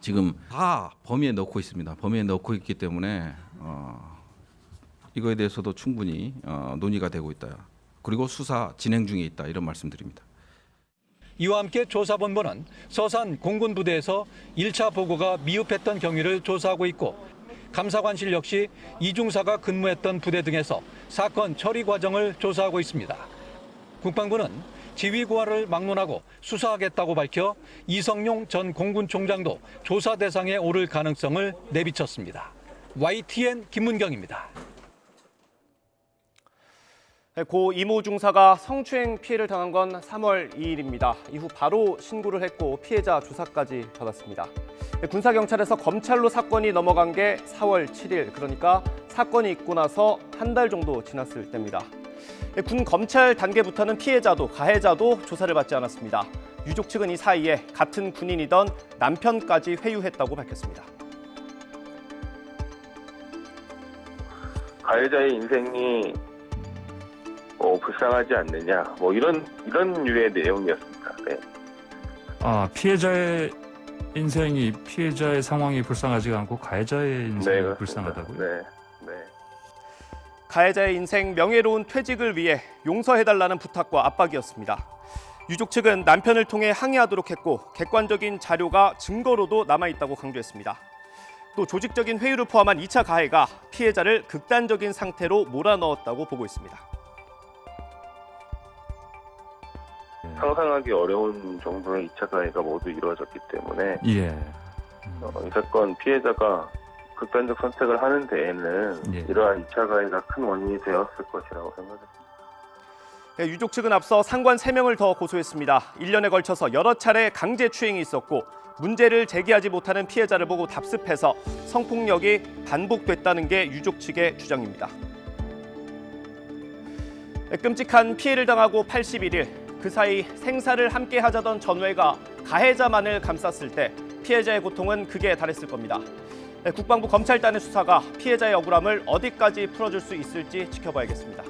지금 다 범위에 넣고 있습니다. 범위에 넣고 있기 때문에 이거에 대해서도 충분히 논의가 되고 있다. 그리고 수사 진행 중에 있다. 이런 말씀드립니다. 이와 함께 조사본부는 서산 공군부대에서 1차 보고가 미흡했던 경위를 조사하고 있고 감사관실 역시 이중사가 근무했던 부대 등에서 사건 처리 과정을 조사하고 있습니다. 국방부는 지휘고하를 막론하고 수사하겠다고 밝혀 이성용 전 공군총장도 조사 대상에 오를 가능성을 내비쳤습니다. YTN 김문경입니다. 고 이모 중사가 성추행 피해를 당한 건 3월 2일입니다. 이후 바로 신고를 했고 피해자 조사까지 받았습니다. 군사경찰에서 검찰로 사건이 넘어간 게 4월 7일, 그러니까 사건이 있고 나서 한 달 정도 지났을 때입니다. 군 검찰 단계부터는 피해자도 가해자도 조사를 받지 않았습니다. 유족 측은 이 사이에 같은 군인이던 남편까지 회유했다고 밝혔습니다. 가해자의 인생이 불쌍하지 않느냐, 뭐 이런 유의 내용이었습니다. 네. 피해자의 인생이 피해자의 상황이 불쌍하지가 않고 가해자의 인생이 불쌍하다고요? 네. 가해자의 인생 명예로운 퇴직을 위해 용서해달라는 부탁과 압박이었습니다. 유족 측은 남편을 통해 항의하도록 했고 객관적인 자료가 증거로도 남아있다고 강조했습니다. 또 조직적인 회유를 포함한 2차 가해가 피해자를 극단적인 상태로 몰아넣었다고 보고 있습니다. 상상하기 어려운 정도의 2차 가해가 모두 이루어졌기 때문에 예. 이 사건 피해자가 극단적 선택을 하는 데에는 이러한 2차 가해가 큰 원인이 되었을 것이라고 생각합니다. 유족 측은 앞서 상관 3명을 더 고소했습니다. 1년에 걸쳐서 여러 차례 강제 추행이 있었고 문제를 제기하지 못하는 피해자를 보고 답습해서 성폭력이 반복됐다는 게 유족 측의 주장입니다. 끔찍한 피해를 당하고 81일, 그 사이 생사를 함께 하자던 전우회가 가해자만을 감쌌을 때 피해자의 고통은 극에 달했을 겁니다. 국방부 검찰단의 수사가 피해자의 억울함을 어디까지 풀어줄 수 있을지 지켜봐야겠습니다.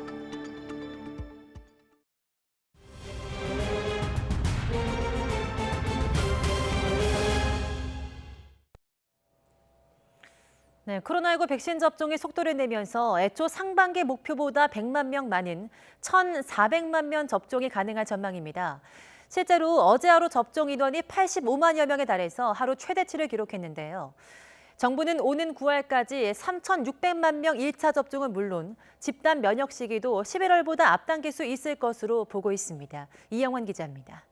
네, 코로나19 백신 접종이 속도를 내면서 애초 상반기 목표보다 100만 명 많은 1,400만 명 접종이 가능한 전망입니다. 실제로 어제 하루 접종 인원이 85만여 명에 달해서 하루 최대치를 기록했는데요. 정부는 오는 9월까지 3,600만 명 1차 접종은 물론 집단 면역 시기도 11월보다 앞당길 수 있을 것으로 보고 있습니다. 이영원 기자입니다.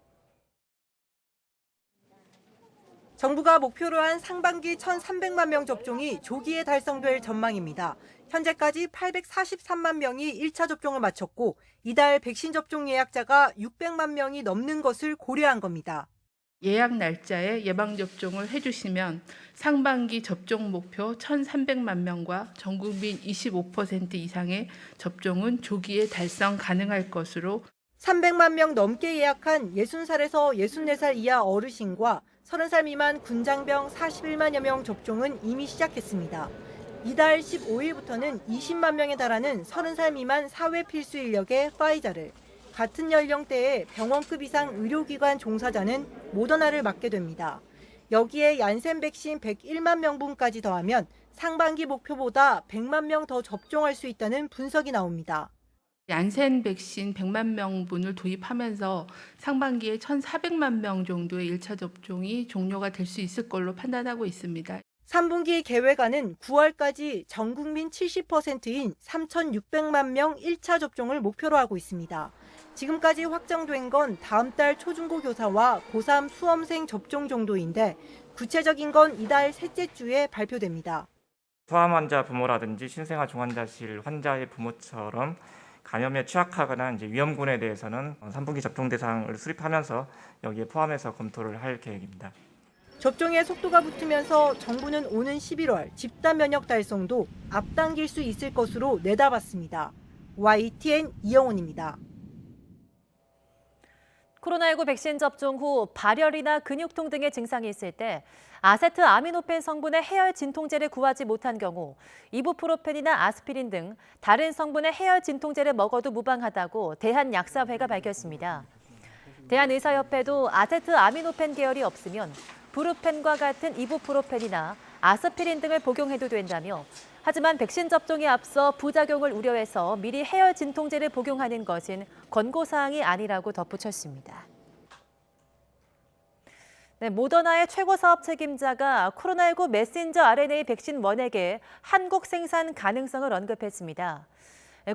정부가 목표로 한 상반기 1,300만 명 접종이 조기에 달성될 전망입니다. 현재까지 843만 명이 1차 접종을 마쳤고 이달 백신 접종 예약자가 600만 명이 넘는 것을 고려한 겁니다. 예약 날짜에 예방접종을 해주시면 상반기 접종 목표 1,300만 명과 전국민 25% 이상의 접종은 조기에 달성 가능할 것으로 300만 명 넘게 예약한 60살에서 64살 이하 어르신과 30살 미만 군장병 41만여 명 접종은 이미 시작했습니다. 이달 15일부터는 20만 명에 달하는 30살 미만 사회 필수 인력의 파이자를, 같은 연령대의 병원급 이상 의료기관 종사자는 모더나를 맞게 됩니다. 여기에 얀센 백신 101만 명분까지 더하면 상반기 목표보다 100만 명 더 접종할 수 있다는 분석이 나옵니다. 얀센 백신 100만 명분을 도입하면서 상반기에 1,400만 명 정도의 1차 접종이 종료가 될 수 있을 걸로 판단하고 있습니다. 3분기 계획안은 9월까지 전 국민 70%인 3,600만 명 1차 접종을 목표로 하고 있습니다. 지금까지 확정된 건 다음 달 초중고 교사와 고3 수험생 접종 정도인데 구체적인 건 이달 셋째 주에 발표됩니다. 소아암 환자 부모라든지 신생아 중환자실 환자의 부모처럼 감염에 취약하거나 위험군에 대해서는 3분기 접종 대상을 수립하면서 여기에 포함해서 검토를 할 계획입니다. 접종의 속도가 붙으면서 정부는 오는 11월 집단 면역 달성도 앞당길 수 있을 것으로 내다봤습니다. YTN 이영훈입니다. 코로나19 백신 접종 후 발열이나 근육통 등의 증상이 있을 때 아세트아미노펜 성분의 해열 진통제를 구하지 못한 경우 이부프로펜이나 아스피린 등 다른 성분의 해열 진통제를 먹어도 무방하다고 대한약사회가 밝혔습니다. 대한의사협회도 아세트아미노펜 계열이 없으면 브루펜과 같은 이부프로펜이나 아스피린 등을 복용해도 된다며, 하지만 백신 접종에 앞서 부작용을 우려해서 미리 해열 진통제를 복용하는 것은 권고사항이 아니라고 덧붙였습니다. 네, 모더나의 최고 사업 책임자가 코로나19 메신저 RNA 백신 원액의 한국 생산 가능성을 언급했습니다.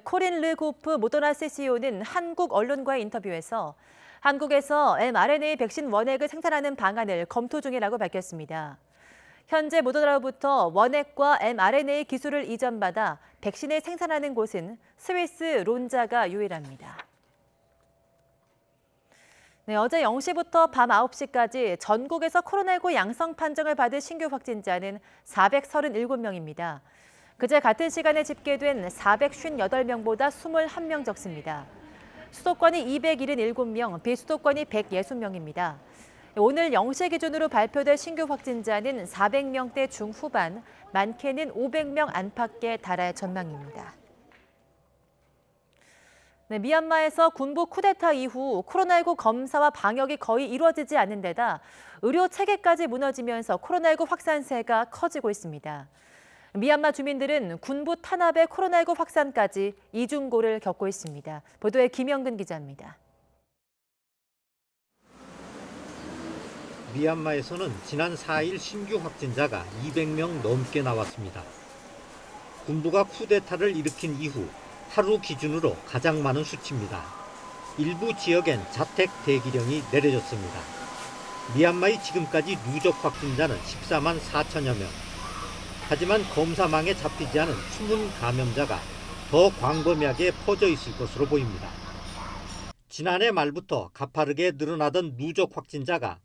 코린 르고프 모더나 CCO는 한국 언론과의 인터뷰에서 한국에서 mRNA 백신 원액을 생산하는 방안을 검토 중이라고 밝혔습니다. 현재 모더나로부터 원액과 mRNA 기술을 이전받아 백신을 생산하는 곳은 스위스 론자가 유일합니다. 네, 어제 0시부터 밤 9시까지 전국에서 코로나19 양성 판정을 받은 신규 확진자는 437명입니다. 그제 같은 시간에 집계된 458명보다 21명 적습니다. 수도권이 277명, 비수도권이 160명입니다. 오늘 0시 기준으로 발표될 신규 확진자는 400명대 중후반, 많게는 500명 안팎에 달할 전망입니다. 네, 미얀마에서 군부 쿠데타 이후 코로나19 검사와 방역이 거의 이루어지지 않는 데다 의료 체계까지 무너지면서 코로나19 확산세가 커지고 있습니다. 미얀마 주민들은 군부 탄압에 코로나19 확산까지 이중고를 겪고 있습니다. 보도에 김영근 기자입니다. 미얀마에서는 지난 4일 신규 확진자가 200명 넘게 나왔습니다. 군부가 쿠데타를 일으킨 이후 하루 기준으로 가장 많은 수치입니다. 일부 지역엔 자택 대기령이 내려졌습니다. 미얀마의 지금까지 누적 확진자는 14만 4천여 명. 하지만 검사망에 잡히지 않은 숨은 감염자가 더 광범위하게 퍼져 있을 것으로 보입니다. 지난해 말부터 가파르게 늘어나던 누적 확진자가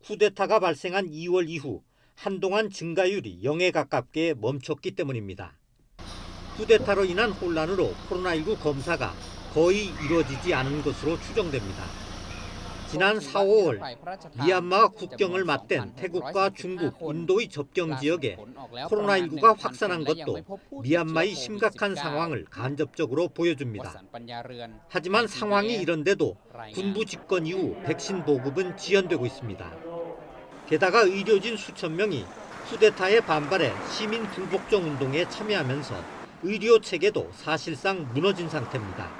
쿠데타가 발생한 2월 이후 한동안 증가율이 0에 가깝게 멈췄기 때문입니다. 쿠데타로 인한 혼란으로 코로나19 검사가 거의 이루어지지 않은 것으로 추정됩니다. 지난 4, 5월 미얀마와 국경을 맞댄 태국과 중국, 인도의 접경 지역에 코로나19가 확산한 것도 미얀마의 심각한 상황을 간접적으로 보여줍니다. 하지만 상황이 이런데도 군부 집권 이후 백신 보급은 지연되고 있습니다. 게다가 의료진 수천 명이 쿠데타에 반발해 시민 불복종 운동에 참여하면서 의료 체계도 사실상 무너진 상태입니다.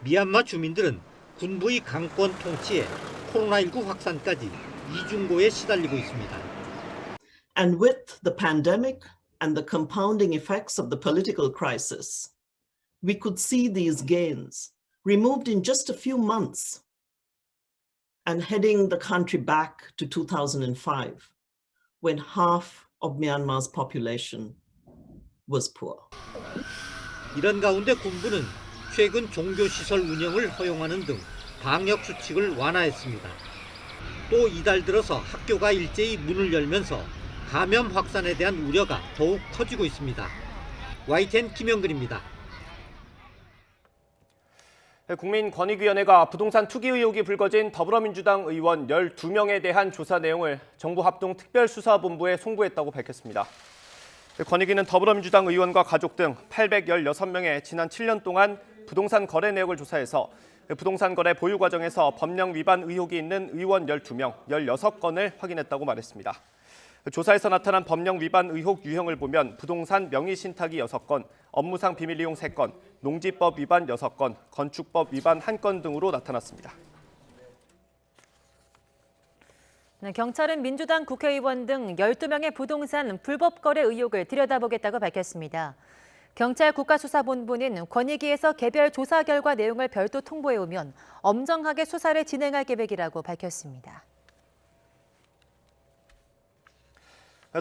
미얀마 주민들은 군부의 강권 통치에 코로나19 확산까지 이중고에 시달리고 있습니다. And with the pandemic and the compounding effects of the political crisis, we could see these gains removed in just a few months and heading the country back to 2005, when half of Myanmar's population was poor. 이런 가운데 군부는 최근 종교시설 운영을 허용하는 등 방역 수칙을 완화했습니다. 또 이달 들어서 학교가 일제히 문을 열면서 감염 확산에 대한 우려가 더욱 커지고 있습니다. YTN 김영근입니다. 국민권익위원회가 부동산 투기 의혹이 불거진 더불어민주당 의원 12명에 대한 조사 내용을 정부 합동 특별수사본부에 송부했다고 밝혔습니다. 권익위는 더불어민주당 의원과 가족 등 816명의 지난 7년 동안 부동산 거래 내역을 조사해서 부동산 거래 보유 과정에서 법령 위반 의혹이 있는 의원 12명, 16건을 확인했다고 말했습니다. 조사에서 나타난 법령 위반 의혹 유형을 보면 부동산 명의 신탁이 6건, 업무상 비밀 이용 3건, 농지법 위반 6건, 건축법 위반 1건 등으로 나타났습니다. 네, 경찰은 민주당 국회의원 등 12명의 부동산 불법 거래 의혹을 들여다보겠다고 밝혔습니다. 경찰 국가수사본부는 권익위에서 개별 조사 결과 내용을 별도 통보해오면 엄정하게 수사를 진행할 계획이라고 밝혔습니다.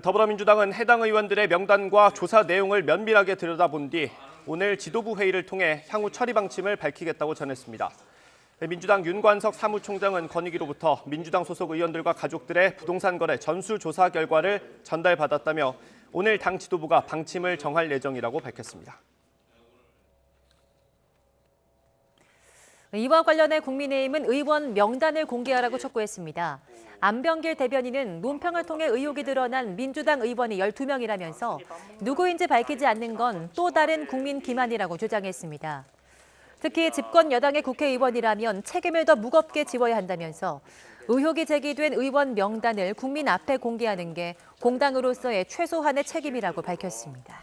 더불어민주당은 해당 의원들의 명단과 조사 내용을 면밀하게 들여다본 뒤 오늘 지도부 회의를 통해 향후 처리 방침을 밝히겠다고 전했습니다. 민주당 윤관석 사무총장은 권익위로부터 민주당 소속 의원들과 가족들의 부동산 거래 전수조사 결과를 전달받았다며 오늘 당 지도부가 방침을 정할 예정이라고 밝혔습니다. 이와 관련해 국민의힘은 의원 명단을 공개하라고 촉구했습니다. 안병길 대변인은 논평을 통해 의혹이 드러난 민주당 의원이 12명이라면서 누구인지 밝히지 않는 건 또 다른 국민 기만이라고 주장했습니다. 특히 집권 여당의 국회의원이라면 책임을 더 무겁게 지워야 한다면서 의혹이 제기된 의원 명단을 국민 앞에 공개하는 게 공당으로서의 최소한의 책임이라고 밝혔습니다.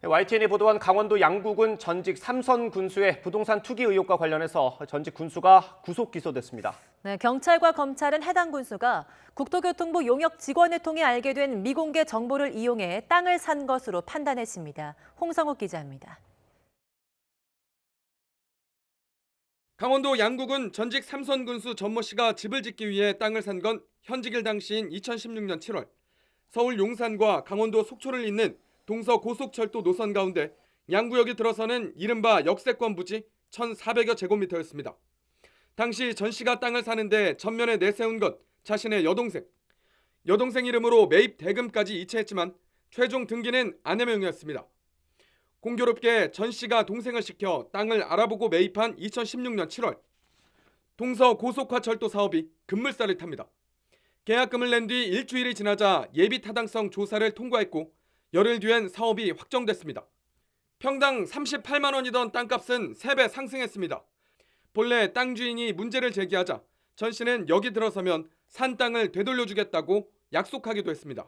YTN이 보도한 강원도 양구군 전직 삼선 군수의 부동산 투기 의혹과 관련해서 전직 군수가 구속 기소됐습니다. 네, 경찰과 검찰은 해당 군수가 국토교통부 용역 직원을 통해 알게 된 미공개 정보를 이용해 땅을 산 것으로 판단했습니다. 홍성욱 기자입니다. 강원도 양구군 전직 삼선 군수 전모 씨가 집을 짓기 위해 땅을 산 건 현직일 당시인 2016년 7월 서울 용산과 강원도 속초를 잇는 동서고속철도 노선 가운데 양구역이 들어서는 이른바 역세권 부지 1,400여 제곱미터였습니다. 당시 전 씨가 땅을 사는데 전면에 내세운 것 자신의 여동생. 여동생 이름으로 매입 대금까지 이체했지만 최종 등기는 아내 명의였습니다. 공교롭게 전 씨가 동생을 시켜 땅을 알아보고 매입한 2016년 7월 동서고속화철도 사업이 급물살을 탑니다. 계약금을 낸 뒤 일주일이 지나자 예비 타당성 조사를 통과했고 열흘 뒤엔 사업이 확정됐습니다. 평당 38만 원이던 땅값은 3배 상승했습니다. 본래 땅 주인이 문제를 제기하자 전 씨는 여기 들어서면 산 땅을 되돌려주겠다고 약속하기도 했습니다.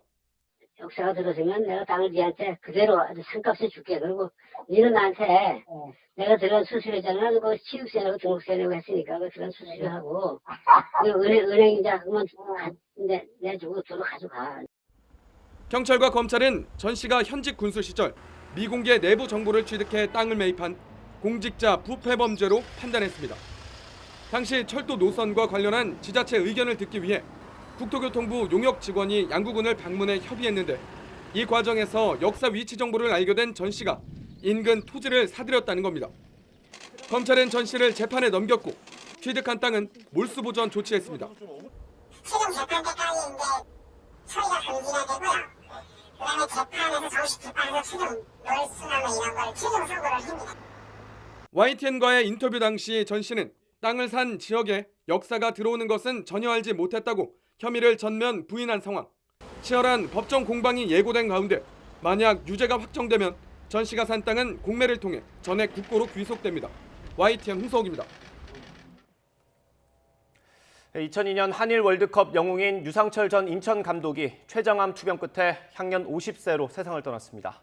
역사가 들어서면 내가 땅을 니한테 그대로 아주 산값을 줄게. 그리고 니는 나한테 내가 들어간 수수료잖아. 그 취득세 내고 등록세 내고 했으니까 그 들어간 수수료하고 은행 이자 그만 내주고 돈을 가져가. 경찰과 검찰은 전 씨가 현직 군수 시절 미공개 내부 정보를 취득해 땅을 매입한 공직자 부패 범죄로 판단했습니다. 당시 철도 노선과 관련한 지자체 의견을 듣기 위해 국토교통부 용역 직원이 양구군을 방문해 협의했는데 이 과정에서 역사 위치 정보를 알게 된 전 씨가 인근 토지를 사들였다는 겁니다. 검찰은 전 씨를 재판에 넘겼고 취득한 땅은 몰수 보전 조치했습니다. 최종 재판 때까지 이제 처리가 금지가 되고요. 그다음에 재판에서 정식 재판에서 최종 몰수나 이런 걸 최종 선고를 합니다. YTN과의 인터뷰 당시 전 씨는 땅을 산 지역에 역사가 들어오는 것은 전혀 알지 못했다고 혐의를 전면 부인한 상황. 치열한 법정 공방이 예고된 가운데 만약 유죄가 확정되면 전 씨가 산 땅은 공매를 통해 전액 국고로 귀속됩니다. YTN 홍석입니다. 2002년 한일 월드컵 영웅인 유상철 전 인천 감독이 췌장암 투병 끝에 향년 50세로 세상을 떠났습니다.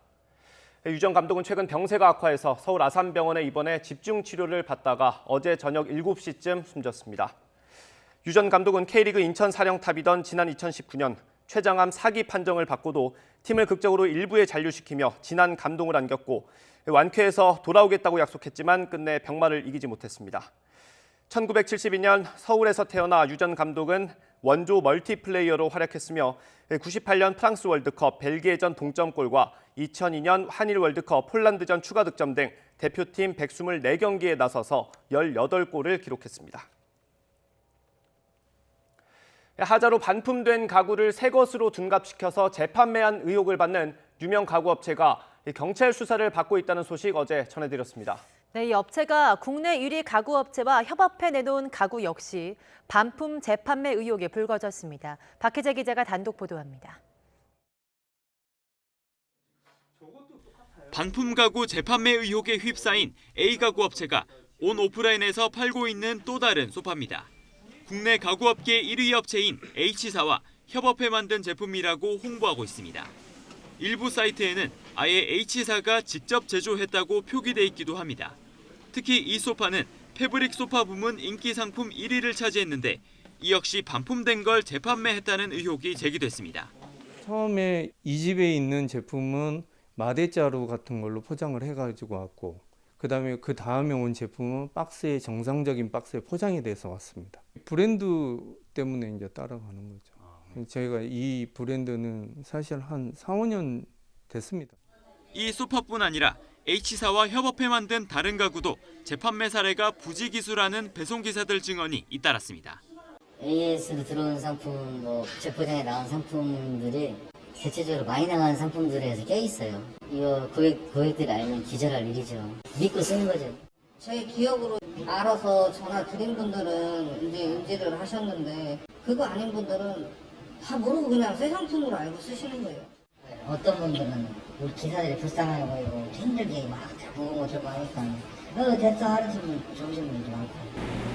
유 전 감독은 최근 병세가 악화해서 서울 아산병원에 입원해 집중 치료를 받다가 어제 저녁 7시쯤 숨졌습니다. 유 전 감독은 K리그 인천 사령탑이던 지난 2019년 췌장암 4기 판정을 받고도 팀을 극적으로 1부에 잔류시키며 진한 감동을 안겼고 완쾌해서 돌아오겠다고 약속했지만 끝내 병마를 이기지 못했습니다. 1972년 서울에서 태어나 유 전 감독은 원조 멀티플레이어로 활약했으며 98년 프랑스 월드컵 벨기에전 동점골과 2002년 한일 월드컵 폴란드전 추가 득점 등 대표팀 124경기에 나서서 18골을 기록했습니다. 하자로 반품된 가구를 새 것으로 둔갑시켜서 재판매한 의혹을 받는 유명 가구업체가 경찰 수사를 받고 있다는 소식 어제 전해드렸습니다. 네, 이 업체가 국내 1위 가구업체와 협업해 내놓은 가구 역시 반품 재판매 의혹에 불거졌습니다. 박혜재 기자가 단독 보도합니다. 반품 가구 재판매 의혹에 휩싸인 A가구 업체가 온 오프라인에서 팔고 있는 또 다른 소파입니다. 국내 가구업계 1위 업체인 H사와 협업해 만든 제품이라고 홍보하고 있습니다. 일부 사이트에는 아예 H사가 직접 제조했다고 표기돼 있기도 합니다. 특히 이 소파는 패브릭 소파 부문 인기 상품 1위를 차지했는데 이 역시 반품된 걸 재판매했다는 의혹이 제기됐습니다. 처음에 이 집에 있는 제품은 마대자루 같은 걸로 포장을 해가지고 왔고 그다음에 온 제품은 정상적인 박스에 포장이 돼서 왔습니다. 브랜드 때문에 이제 따라가는 거죠. 저희가 이 브랜드는 사실 한 4, 5년 됐습니다. 이 소파뿐 아니라 H사와 협업해 만든 다른 가구도 재판매 사례가 부지기수라는 배송기사들 증언이 잇따랐습니다. AS로 들어온 상품, 부채포장에 나온 상품들이 대체적으로 많이 나가는 상품들에서 껴있어요. 이거 고객들이 알면 기절할 일이죠. 믿고 쓰는 거죠. 제 기억으로 알아서 전화 드린 분들은 이제 인지를 하셨는데 그거 아닌 분들은 다 모르고 그냥 새 상품으로 알고 쓰시는 거예요. 어떤 분들은 우리 기사들이 불쌍하게 보이고 힘들게 막 보고 들고 하니까 됐어 하루쯤 좋으신 분들도 많고.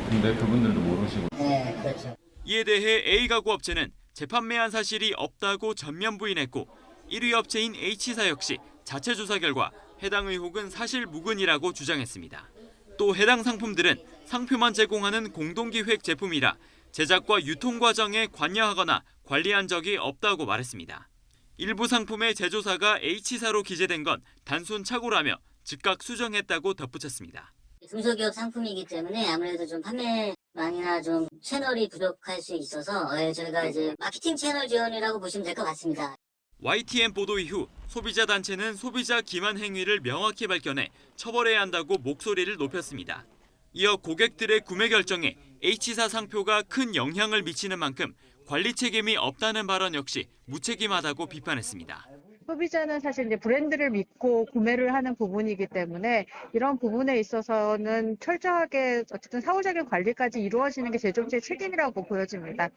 근데 그분들도 모르시고. 네, 그렇죠. 이에 대해 A가구 업체는 재판매한 사실이 없다고 전면 부인했고 1위 업체인 H사 역시 자체 조사 결과 해당 의혹은 사실 무근이라고 주장했습니다. 또 해당 상품들은 상표만 제공하는 공동기획 제품이라 제작과 유통 과정에 관여하거나 관리한 적이 없다고 말했습니다. 일부 상품의 제조사가 H사로 기재된 건 단순 착오라며 즉각 수정했다고 덧붙였습니다. 중소기업 상품이기 때문에 아무래도 좀 판매망이나 좀 채널이 부족할 수 있어서 저희가 이제 마케팅 채널 지원이라고 보시면 될 것 같습니다. YTN 보도 이후 소비자단체는 소비자 기만 행위를 명확히 밝혀내 처벌해야 한다고 목소리를 높였습니다. 이어 고객들의 구매 결정에 H사 상표가 큰 영향을 미치는 만큼 관리 책임이 없다는 발언 역시 무책임하다고 비판했습니다. 소비자는 사실 이제 브랜드를 믿고 구매를 하는 부분이기 때문에 이런 부분에 있어서는 철저하게 어쨌든 사후적인 관리까지 이루어지는 게 제조업체의 책임이라고 보여집니다.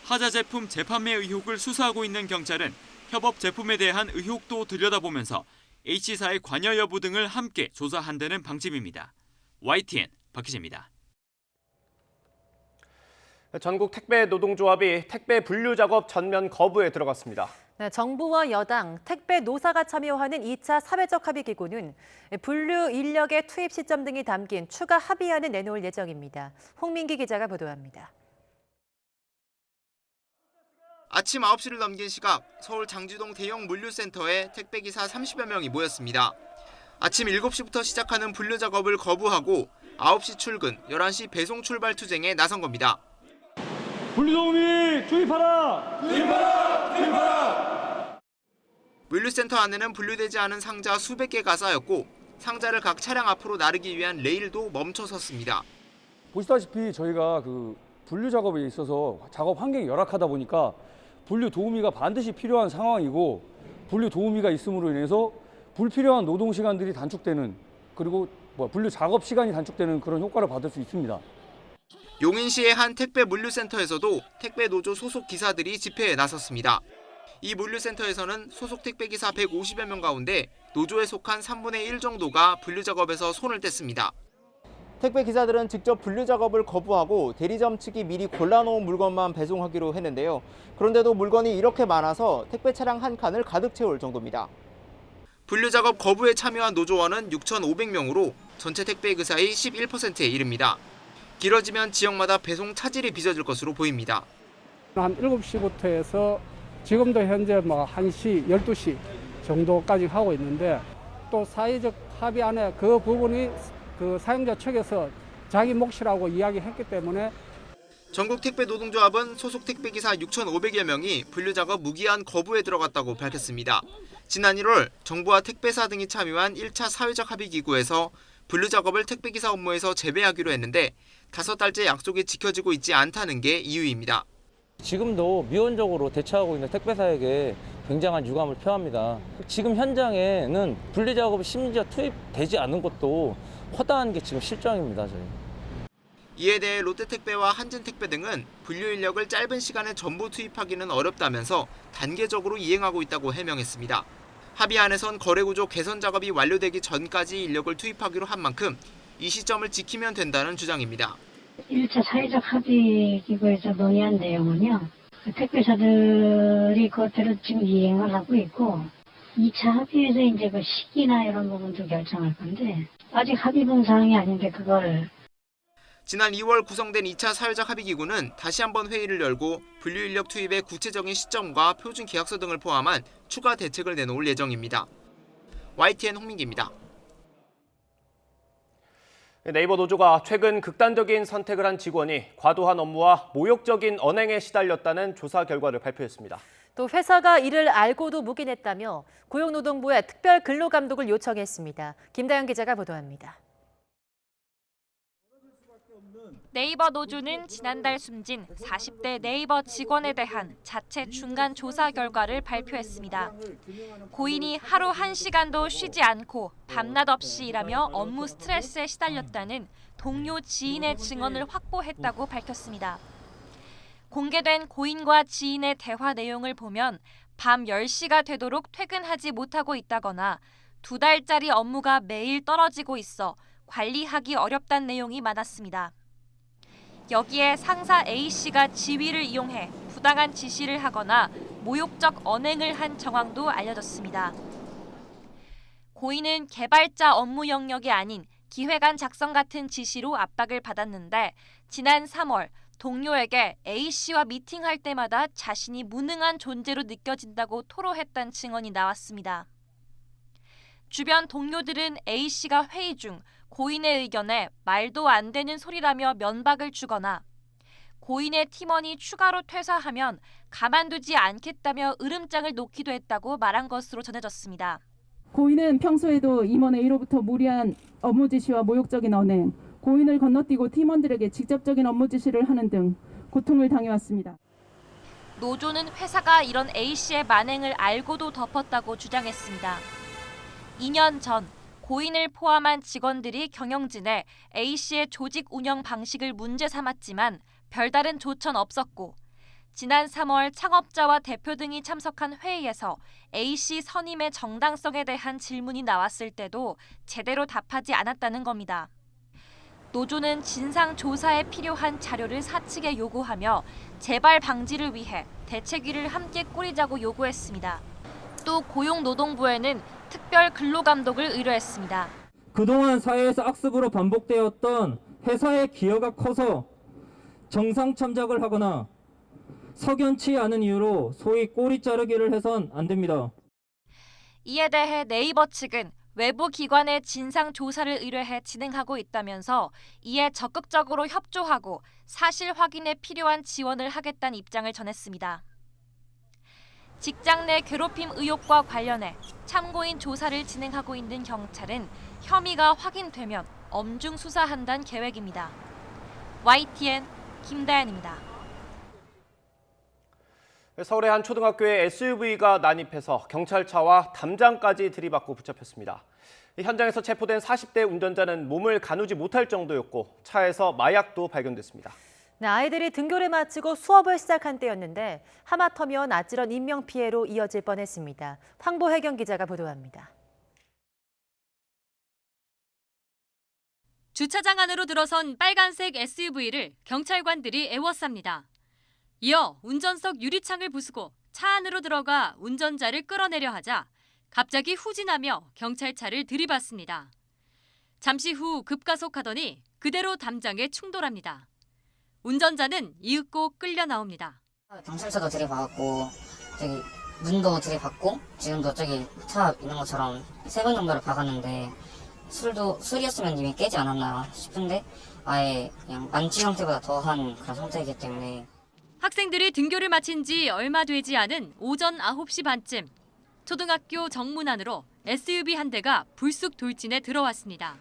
하자 제품 재판매 의혹을 수사하고 있는 경찰은 협업 제품에 대한 의혹도 들여다보면서 H사의 관여 여부 등을 함께 조사한다는 방침입니다. YTN 박희재입니다. 전국 택배 노동조합이 택배 분류 작업 전면 거부에 들어갔습니다. 네, 정부와 여당, 택배 노사가 참여하는 2차 사회적 합의 기구는 분류 인력의 투입 시점 등이 담긴 추가 합의안을 내놓을 예정입니다. 홍민기 기자가 보도합니다. 아침 9시를 넘긴 시각 서울 장지동 대형 물류센터에 택배기사 30여 명이 모였습니다. 아침 7시부터 시작하는 분류 작업을 거부하고 9시 출근, 11시 배송 출발 투쟁에 나선 겁니다. 분류도우미 투입하라! 투입하라! 투입하라! 물류센터 안에는 분류되지 않은 상자 수백 개가 쌓였고 상자를 각 차량 앞으로 나르기 위한 레일도 멈춰 섰습니다. 보시다시피 저희가 분류 작업에 있어서 작업 환경이 열악하다 보니까 분류 도우미가 반드시 필요한 상황이고 분류 도우미가 있음으로 인해서 불필요한 노동 시간들이 단축되는 그리고 분류 작업 시간이 단축되는 그런 효과를 받을 수 있습니다. 용인시의 한 택배 물류센터에서도 택배 노조 소속 기사들이 집회에 나섰습니다. 이 물류센터에서는 소속 택배기사 150여 명 가운데 노조에 속한 3분의 1 정도가 분류 작업에서 손을 뗐습니다. 택배 기사들은 직접 분류 작업을 거부하고 대리점 측이 미리 골라놓은 물건만 배송하기로 했는데요. 그런데도 물건이 이렇게 많아서 택배 차량 한 칸을 가득 채울 정도입니다. 분류 작업 거부에 참여한 노조원은 6,500명으로 전체 택배 기사의 11%에 이릅니다. 길어지면 지역마다 배송 차질이 빚어질 것으로 보입니다. 한 7시부터 해서 지금도 현재 1시, 12시 정도까지 하고 있는데 또 사회적 합의 안에 그 부분이 사용자 측에서 자기 몫이라고 이야기했기 때문에 전국 택배 노동조합은 소속 택배기사 6,500여 명이 분류작업 무기한 거부에 들어갔다고 밝혔습니다. 지난 1월 정부와 택배사 등이 참여한 1차 사회적 합의 기구에서 분류작업을 택배기사 업무에서 제외하기로 했는데 5달째 약속이 지켜지고 있지 않다는 게 이유입니다. 지금도 미온적으로 대처하고 있는 택배사에게 굉장한 유감을 표합니다. 지금 현장에는 분리작업이 심지어 투입되지 않은 것도 허다한 게 지금 실정입니다. 저희. 이에 대해 롯데택배와 한진택배 등은 분류 인력을 짧은 시간에 전부 투입하기는 어렵다면서 단계적으로 이행하고 있다고 해명했습니다. 합의안에선 거래구조 개선 작업이 완료되기 전까지 인력을 투입하기로 한 만큼 이 시점을 지키면 된다는 주장입니다. 1차 사회적 합의 기구에서 논의한 내용은요. 택배사들이 그것대로 지금 이행을 하고 있고 2차 합의에서 이제 그 시기나 이런 부분도 결정할 건데 아직 합의본 사항이 아닌데 그걸 지난 2월 구성된 2차 사회적 합의기구는 다시 한번 회의를 열고 분류인력 투입의 구체적인 시점과 표준 계약서 등을 포함한 추가 대책을 내놓을 예정입니다. YTN 홍민기입니다. 네이버 노조가 최근 극단적인 선택을 한 직원이 과도한 업무와 모욕적인 언행에 시달렸다는 조사 결과를 발표했습니다. 또 회사가 이를 알고도 묵인했다며 고용노동부에 특별 근로감독을 요청했습니다. 김다영 기자가 보도합니다. 네이버 노조는 지난달 숨진 40대 네이버 직원에 대한 자체 중간 조사 결과를 발표했습니다. 고인이 하루 1시간도 쉬지 않고 밤낮 없이 일하며 업무 스트레스에 시달렸다는 동료 지인의 증언을 확보했다고 밝혔습니다. 공개된 고인과 지인의 대화 내용을 보면 밤 10시가 되도록 퇴근하지 못하고 있다거나 2달짜리 업무가 매일 떨어지고 있어 관리하기 어렵다는 내용이 많았습니다. 여기에 상사 A씨가 지위를 이용해 부당한 지시를 하거나 모욕적 언행을 한 정황도 알려졌습니다. 고인은 개발자 업무 영역이 아닌 기획안 작성 같은 지시로 압박을 받았는데 지난 3월 동료에게 A씨와 미팅할 때마다 자신이 무능한 존재로 느껴진다고 토로했다는 증언이 나왔습니다. 주변 동료들은 A씨가 회의 중 고인의 의견에 말도 안 되는 소리라며 면박을 주거나 고인의 팀원이 추가로 퇴사하면 가만두지 않겠다며 으름장을 놓기도 했다고 말한 것으로 전해졌습니다. 고인은 평소에도 임원의 이로부터 무리한 업무 지시와 모욕적인 언행, 고인을 건너뛰고 팀원들에게 직접적인 업무 지시를 하는 등 고통을 당해왔습니다. 노조는 회사가 이런 A씨의 만행을 알고도 덮었다고 주장했습니다. 2년 전 고인을 포함한 직원들이 경영진에 A씨의 조직 운영 방식을 문제 삼았지만 별다른 조처는 없었고 지난 3월 창업자와 대표 등이 참석한 회의에서 A씨 선임의 정당성에 대한 질문이 나왔을 때도 제대로 답하지 않았다는 겁니다. 노조는 진상조사에 필요한 자료를 사측에 요구하며 재발 방지를 위해 대책위를 함께 꾸리자고 요구했습니다. 또 고용노동부에는 특별 근로감독을 의뢰했습니다. 그동안 사회에서 악습으로 반복되었던 회사의 기여가 커서 정상 참작을 하거나 석연치 않은 이유로 소위 꼬리 자르기를 해선 안 됩니다. 이에 대해 네이버 측은 외부 기관에 진상 조사를 의뢰해 진행하고 있다면서 이에 적극적으로 협조하고 사실 확인에 필요한 지원을 하겠다는 입장을 전했습니다. 직장 내 괴롭힘 의혹과 관련해 참고인 조사를 진행하고 있는 경찰은 혐의가 확인되면 엄중 수사한다는 계획입니다. YTN 김다연입니다. 서울의 한 초등학교에 SUV가 난입해서 경찰차와 담장까지 들이받고 붙잡혔습니다. 현장에서 체포된 40대 운전자는 몸을 가누지 못할 정도였고 차에서 마약도 발견됐습니다. 네, 아이들이 등교를 마치고 수업을 시작한 때였는데 하마터면 아찔한 인명피해로 이어질 뻔했습니다. 황보혜경 기자가 보도합니다. 주차장 안으로 들어선 빨간색 SUV를 경찰관들이 에워쌉니다. 이어 운전석 유리창을 부수고 차 안으로 들어가 운전자를 끌어내려 하자 갑자기 후진하며 경찰차를 들이받습니다. 잠시 후 급가속하더니 그대로 담장에 충돌합니다. 운전자는 이윽고 끌려 나옵니다. 경찰차도 들이박았고 저기 문도 들이박고 지금도 저기 차 있는 것처럼 3번 정도를 박았는데 술이었으면 이미 깨지 않았나 싶은데 아예 그냥 만취 상태보다 더한 그런 상태이기 때문에. 학생들이 등교를 마친 지 얼마 되지 않은 오전 9시 반쯤 초등학교 정문 안으로 SUV 한 대가 불쑥 돌진해 들어왔습니다.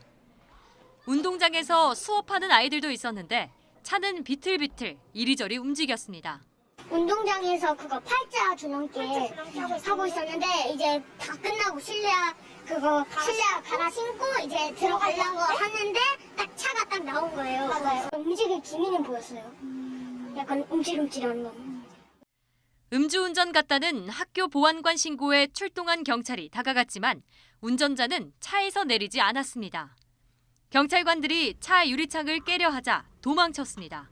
운동장에서 수업하는 아이들도 있었는데 차는 비틀비틀 이리저리 움직였습니다. 운동장에서 그거 팔자 줄넘기 하고 있었는데 이제 다 끝나고 실내 갈아 신고 이제 들어가려고 하는데 딱 차가 딱 나온 거예요. 맞아요. 움직일 기미는 보였어요. 약간 움찔움찔한 거. 음주운전 같다는 학교 보안관 신고에 출동한 경찰이 다가갔지만 운전자는 차에서 내리지 않았습니다. 경찰관들이 차 유리창을 깨려 하자 도망쳤습니다.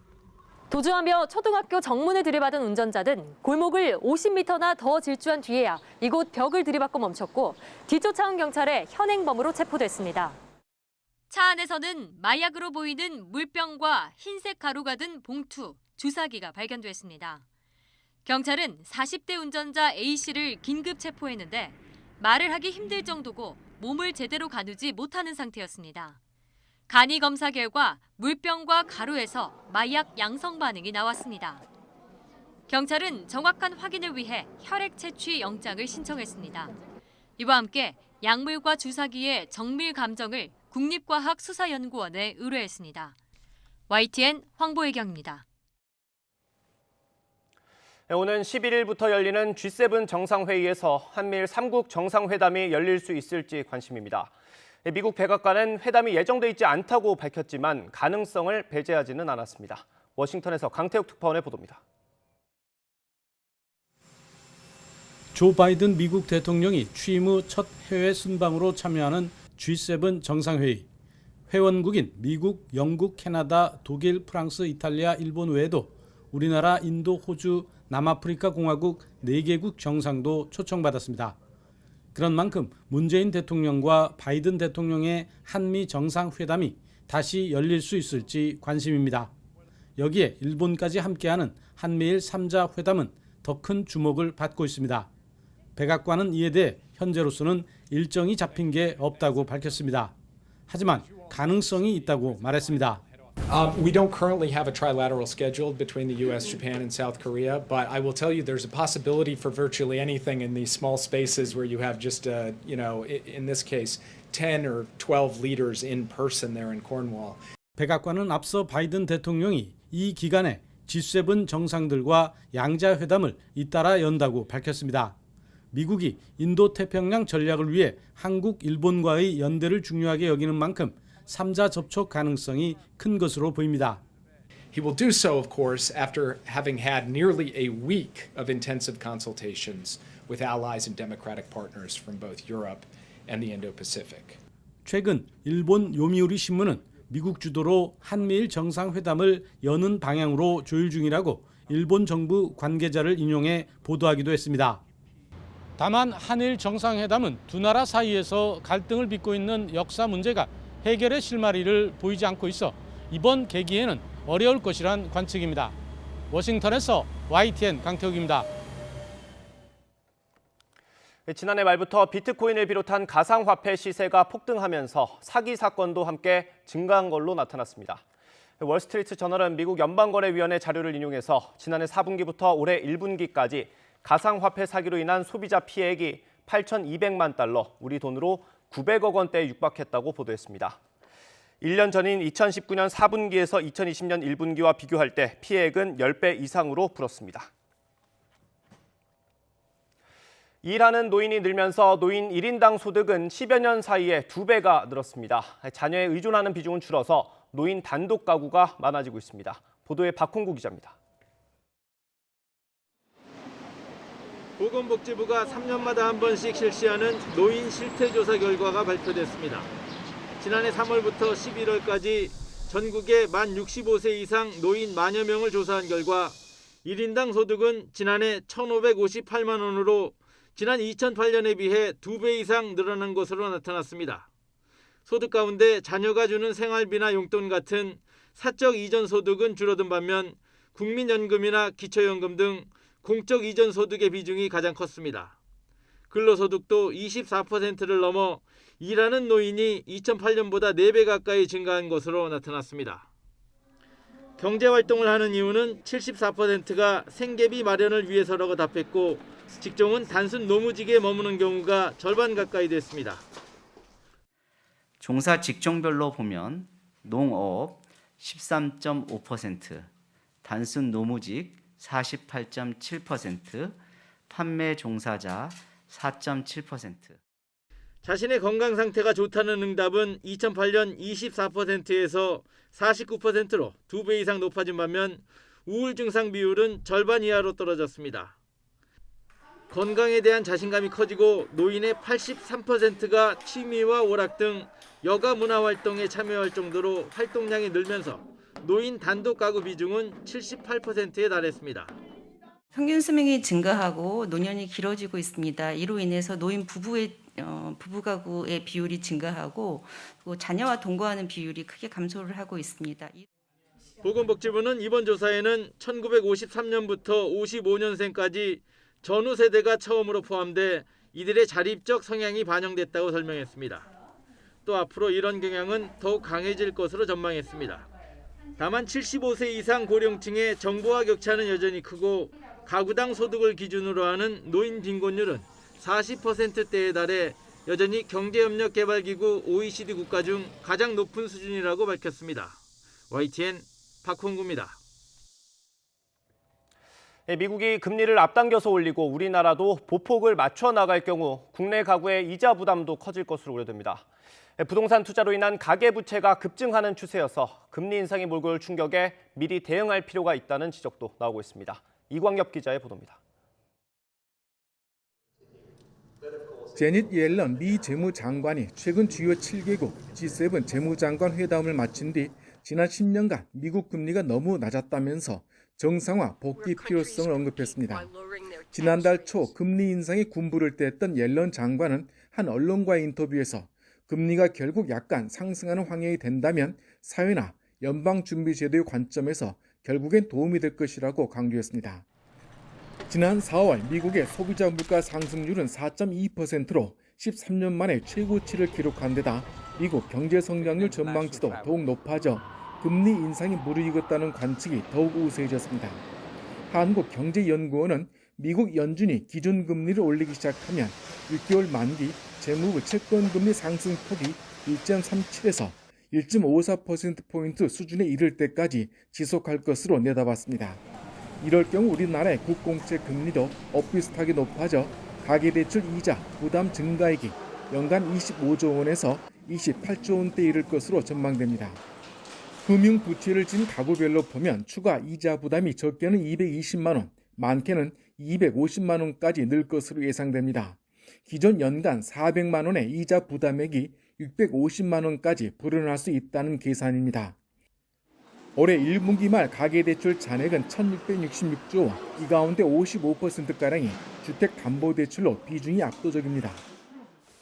도주하며 초등학교 정문을 들이받은 운전자는 골목을 50m나 더 질주한 뒤에야 이곳 벽을 들이받고 멈췄고 뒤쫓아온 경찰에 현행범으로 체포됐습니다. 차 안에서는 마약으로 보이는 물병과 흰색 가루가 든 봉투, 주사기가 발견됐습니다. 경찰은 40대 운전자 A씨를 긴급 체포했는데 말을 하기 힘들 정도고 몸을 제대로 가누지 못하는 상태였습니다. 간이 검사 결과 물병과 가루에서 마약 양성 반응이 나왔습니다. 경찰은 정확한 확인을 위해 혈액 채취 영장을 신청했습니다. 이와 함께 약물과 주사기의 정밀 감정을 국립과학수사연구원에 의뢰했습니다. YTN 황보혜경입니다. 오는 11일부터 열리는 G7 정상회의에서 한미일 3국 정상회담이 열릴 수 있을지 관심입니다. 미국 백악관은 회담이 예정돼 있지 않다고 밝혔지만 가능성을 배제하지는 않았습니다. 워싱턴에서 강태욱 특파원의 보도입니다. 조 바이든 미국 대통령이 취임 후 첫 해외 순방으로 참여하는 G7 정상회의. 회원국인 미국, 영국, 캐나다, 독일, 프랑스, 이탈리아, 일본 외에도 우리나라, 인도, 호주, 남아프리카 공화국 4개국 정상도 초청받았습니다. 그런 만큼 문재인 대통령과 바이든 대통령의 한미 정상회담이 다시 열릴 수 있을지 관심입니다. 여기에 일본까지 함께하는 한미일 3자 회담은 더 큰 주목을 받고 있습니다. 백악관은 이에 대해 현재로서는 일정이 잡힌 게 없다고 밝혔습니다. 하지만 가능성이 있다고 말했습니다. We don't currently have a trilateral scheduled between the U.S., Japan, and South Korea, but I will tell you there's a possibility for virtually anything in these small spaces where you have just, in this case, 10 or 12 leaders in person there in Cornwall. 백악관은 앞서 바이든 대통령이 이 기간에 G7 정상들과 양자회담을 잇따라 연다고 밝혔습니다. 미국이 인도태평양 전략을 위해 한국, 일본과의 연대를 중요하게 여기는 만큼 3자 접촉 가능성이 큰 것으로 보입니다. He will do so, of course, after having had nearly a week of intensive consultations with allies and democratic partners from both Europe and the Indo-Pacific. 최근 일본 요미우리 신문은 미국 주도로 한미일 정상회담을 여는 방향으로 조율 중이라고 일본 정부 관계자를 인용해 보도하기도 했습니다. 다만 한일 정상회담은 두 나라 사이에서 갈등을 빚고 있는 역사 문제가 해결의 실마리를 보이지 않고 있어 이번 계기에는 어려울 것이란 관측입니다. 워싱턴에서 YTN 강태욱입니다. 지난해 말부터 비트코인을 비롯한 가상화폐 시세가 폭등하면서 사기 사건도 함께 증가한 걸로 나타났습니다. 월스트리트 저널은 미국 연방거래위원회 자료를 인용해서 지난해 4분기부터 올해 1분기까지 가상화폐 사기로 인한 소비자 피해액이 8,200만 달러, 우리 돈으로 900억 원대에 육박했다고 보도했습니다. 1년 전인 2019년 4분기에서 2020년 1분기와 비교할 때 피해액은 10배 이상으로 불었습니다. 일하는 노인이 늘면서 노인 1인당 소득은 10여 년 사이에 2배가 늘었습니다. 자녀에 의존하는 비중은 줄어서 노인 단독 가구가 많아지고 있습니다. 보도에 박홍구 기자입니다. 보건복지부가 3년마다 한 번씩 실시하는 노인 실태조사 결과가 발표됐습니다. 지난해 3월부터 11월까지 전국의 만 65세 이상 노인 만여 명을 조사한 결과 1인당 소득은 지난해 1,558만 원으로 지난 2008년에 비해 2배 이상 늘어난 것으로 나타났습니다. 소득 가운데 자녀가 주는 생활비나 용돈 같은 사적 이전 소득은 줄어든 반면 국민연금이나 기초연금 등 공적 이전 소득의 비중이 가장 컸습니다. 근로소득도 24%를 넘어 일하는 노인이 2008년보다 4배 가까이 증가한 것으로 나타났습니다. 경제활동을 하는 이유는 74%가 생계비 마련을 위해서라고 답했고 직종은 단순 노무직에 머무는 경우가 절반 가까이 됐습니다. 종사 직종별로 보면 농업 13.5%, 단순 노무직 48.7%, 판매 종사자 4.7%. 자신의 건강 상태가 좋다는 응답은 2008년 24%에서 49%로 2배 이상 높아진 반면 우울 증상 비율은 절반 이하로 떨어졌습니다. 건강에 대한 자신감이 커지고 노인의 83%가 취미와 오락 등 여가 문화 활동에 참여할 정도로 활동량이 늘면서 노인 단독 가구 비중은 78%에 달했습니다. 평균 수명이 증가하고 노년이 길어지고 있습니다. 이로 인해서 노인 부부 가구의 비율이 증가하고 또 자녀와 동거하는 비율이 크게 감소를 하고 있습니다. 보건복지부는 이번 조사에는 1953년부터 55년생까지 전후 세대가 처음으로 포함돼 이들의 자립적 성향이 반영됐다고 설명했습니다. 또 앞으로 이런 경향은 더욱 강해질 것으로 전망했습니다. 다만 75세 이상 고령층의 정부와 격차는 여전히 크고 가구당 소득을 기준으로 하는 노인 빈곤율은 40%대에 달해 여전히 경제협력개발기구 OECD 국가 중 가장 높은 수준이라고 밝혔습니다. YTN 박홍구입니다. 미국이 금리를 앞당겨서 올리고 우리나라도 보폭을 맞춰 나갈 경우 국내 가구의 이자 부담도 커질 것으로 우려됩니다. 부동산 투자로 인한 가계부채가 급증하는 추세여서 금리 인상이 몰고 올 충격에 미리 대응할 필요가 있다는 지적도 나오고 있습니다. 이광엽 기자의 보도입니다. 제닛 옐런 미 재무장관이 최근 주요 7개국 G7 재무장관 회담을 마친 뒤 지난 10년간 미국 금리가 너무 낮았다면서 정상화 복귀 필요성을 언급했습니다. 지난달 초 금리 인상에 군부를 뗐던 옐런 장관은 한 언론과의 인터뷰에서 금리가 결국 약간 상승하는 환경이 된다면 사회나 연방준비제도의 관점에서 결국엔 도움이 될 것이라고 강조했습니다. 지난 4월 미국의 소비자 물가 상승률은 4.2%로 13년 만에 최고치를 기록한 데다 미국 경제 성장률 전망치도 더욱 높아져 금리 인상이 무르익었다는 관측이 더욱 우세해졌습니다. 한국경제연구원은 미국 연준이 기준금리를 올리기 시작하면 6개월 만기 재무부 채권금리 상승폭이 1.37에서 1.54%포인트 수준에 이를 때까지 지속할 것으로 내다봤습니다. 이럴 경우 우리나라의 국공채 금리도 엇비슷하게 높아져 가계대출 이자 부담 증가액이 연간 25조 원에서 28조 원대에 이를 것으로 전망됩니다. 금융부채를 진 가구별로 보면 추가 이자 부담이 적게는 220만 원, 많게는 250만 원까지 늘 것으로 예상됩니다. 기존 연간 400만 원의 이자 부담액이 650만 원까지 불어날 수 있다는 계산입니다. 올해 1분기 말 가계대출 잔액은 1666조 원, 이 가운데 55%가량이 주택담보대출로 비중이 압도적입니다.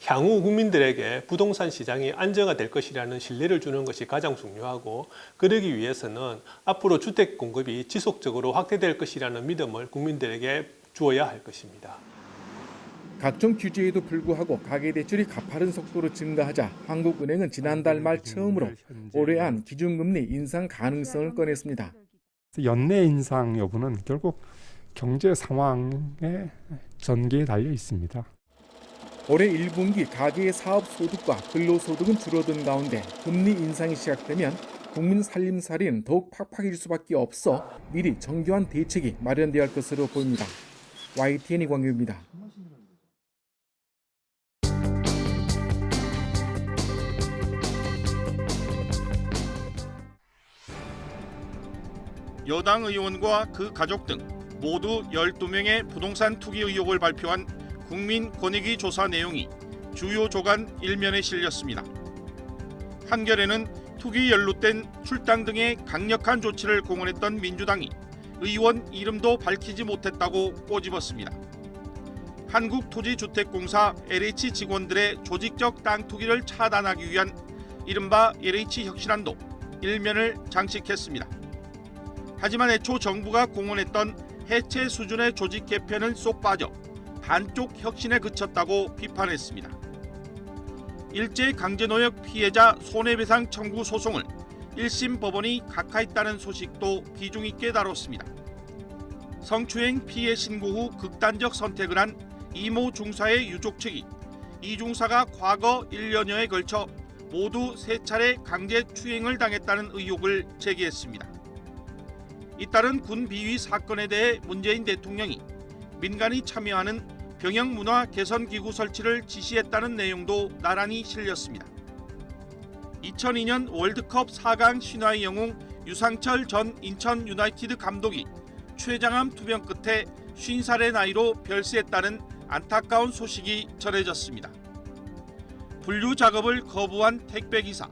향후 국민들에게 부동산 시장이 안정화될 것이라는 신뢰를 주는 것이 가장 중요하고, 그러기 위해서는 앞으로 주택 공급이 지속적으로 확대될 것이라는 믿음을 국민들에게 주어야 할 것입니다. 각종 규제에도 불구하고 가계대출이 가파른 속도로 증가하자 한국은행은 지난달 말 처음으로 올해 안 기준금리 인상 가능성을 꺼냈습니다. 연내 인상 여부는 결국 경제 상황의 전개에 달려 있습니다. 올해 1분기 가계의 사업 소득과 근로소득은 줄어든 가운데 금리 인상이 시작되면 국민 살림살이는 더욱 팍팍해질 수밖에 없어 미리 정교한 대책이 마련되어야 할 것으로 보입니다. YTN 이광규입니다. 여당 의원과 그 가족 등 모두 12명의 부동산 투기 의혹을 발표한 국민권익위 조사 내용이 주요 조간 1면에 실렸습니다. 한겨레는 투기 연루된 출당 등의 강력한 조치를 공언했던 민주당이 의원 이름도 밝히지 못했다고 꼬집었습니다. 한국토지주택공사 LH 직원들의 조직적 땅 투기를 차단하기 위한 이른바 LH 혁신안도 1면을 장식했습니다. 하지만 애초 정부가 공언했던 해체 수준의 조직 개편은 쏙 빠져 반쪽 혁신에 그쳤다고 비판했습니다. 일제 강제노역 피해자 손해배상 청구 소송을 1심 법원이 각하했다는 소식도 비중 있게 다뤘습니다. 성추행 피해 신고 후 극단적 선택을 한 이모 중사의 유족 측이 이 중사가 과거 1년여에 걸쳐 모두 3차례 강제 추행을 당했다는 의혹을 제기했습니다. 잇따른 군 비위 사건에 대해 문재인 대통령이 민간이 참여하는 병영문화 개선기구 설치를 지시했다는 내용도 나란히 실렸습니다. 2002년 월드컵 4강 신화의 영웅 유상철 전 인천 유나이티드 감독이 췌장암 투병 끝에 50살의 나이로 별세했다는 안타까운 소식이 전해졌습니다. 분류 작업을 거부한 택배기사,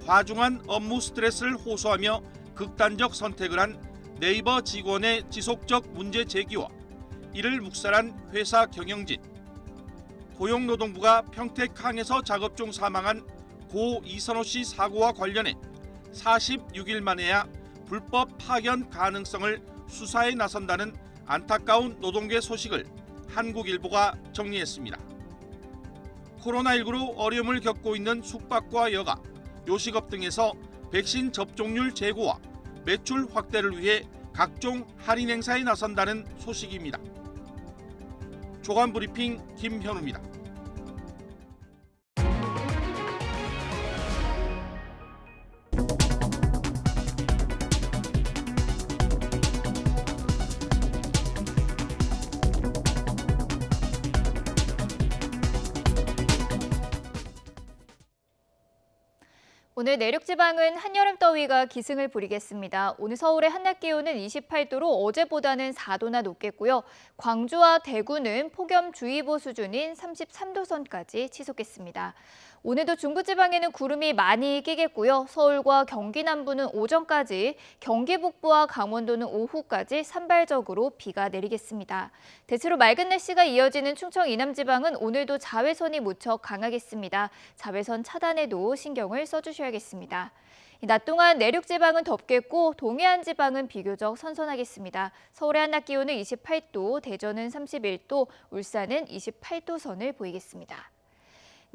과중한 업무 스트레스를 호소하며 극단적 선택을 한 네이버 직원의 지속적 문제 제기와 이를 묵살한 회사 경영진, 고용노동부가 평택항에서 작업 중 사망한 고 이선호 씨 사고와 관련해 46일 만에야 불법 파견 가능성을 수사에 나선다는 안타까운 노동계 소식을 한국일보가 정리했습니다. 코로나19로 어려움을 겪고 있는 숙박과 여가, 요식업 등에서 백신 접종률 제고와 매출 확대를 위해 각종 할인 행사에 나선다는 소식입니다. 조간 브리핑 김현우입니다. 오늘 내륙지방은 한여름 더위가 기승을 부리겠습니다. 오늘 서울의 한낮 기온은 28도로 어제보다는 4도나 높겠고요. 광주와 대구는 폭염주의보 수준인 33도 선까지 치솟겠습니다. 오늘도 중부지방에는 구름이 많이 끼겠고요. 서울과 경기 남부는 오전까지, 경기 북부와 강원도는 오후까지 산발적으로 비가 내리겠습니다. 대체로 맑은 날씨가 이어지는 충청 이남지방은 오늘도 자외선이 무척 강하겠습니다. 자외선 차단에도 신경을 써주셔야겠습니다. 낮 동안 내륙지방은 덥겠고 동해안 지방은 비교적 선선하겠습니다. 서울의 한낮 기온은 28도, 대전은 31도, 울산은 28도 선을 보이겠습니다.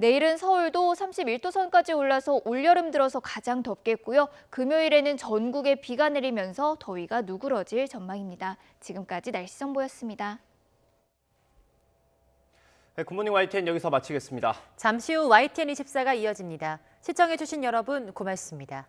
내일은 서울도 31도 선까지 올라서 올여름 들어서 가장 덥겠고요. 금요일에는 전국에 비가 내리면서 더위가 누그러질 전망입니다. 지금까지 날씨 정보였습니다. 네, 굿모닝 YTN 여기서 마치겠습니다. 잠시 후 YTN 24가 이어집니다. 시청해주신 여러분 고맙습니다.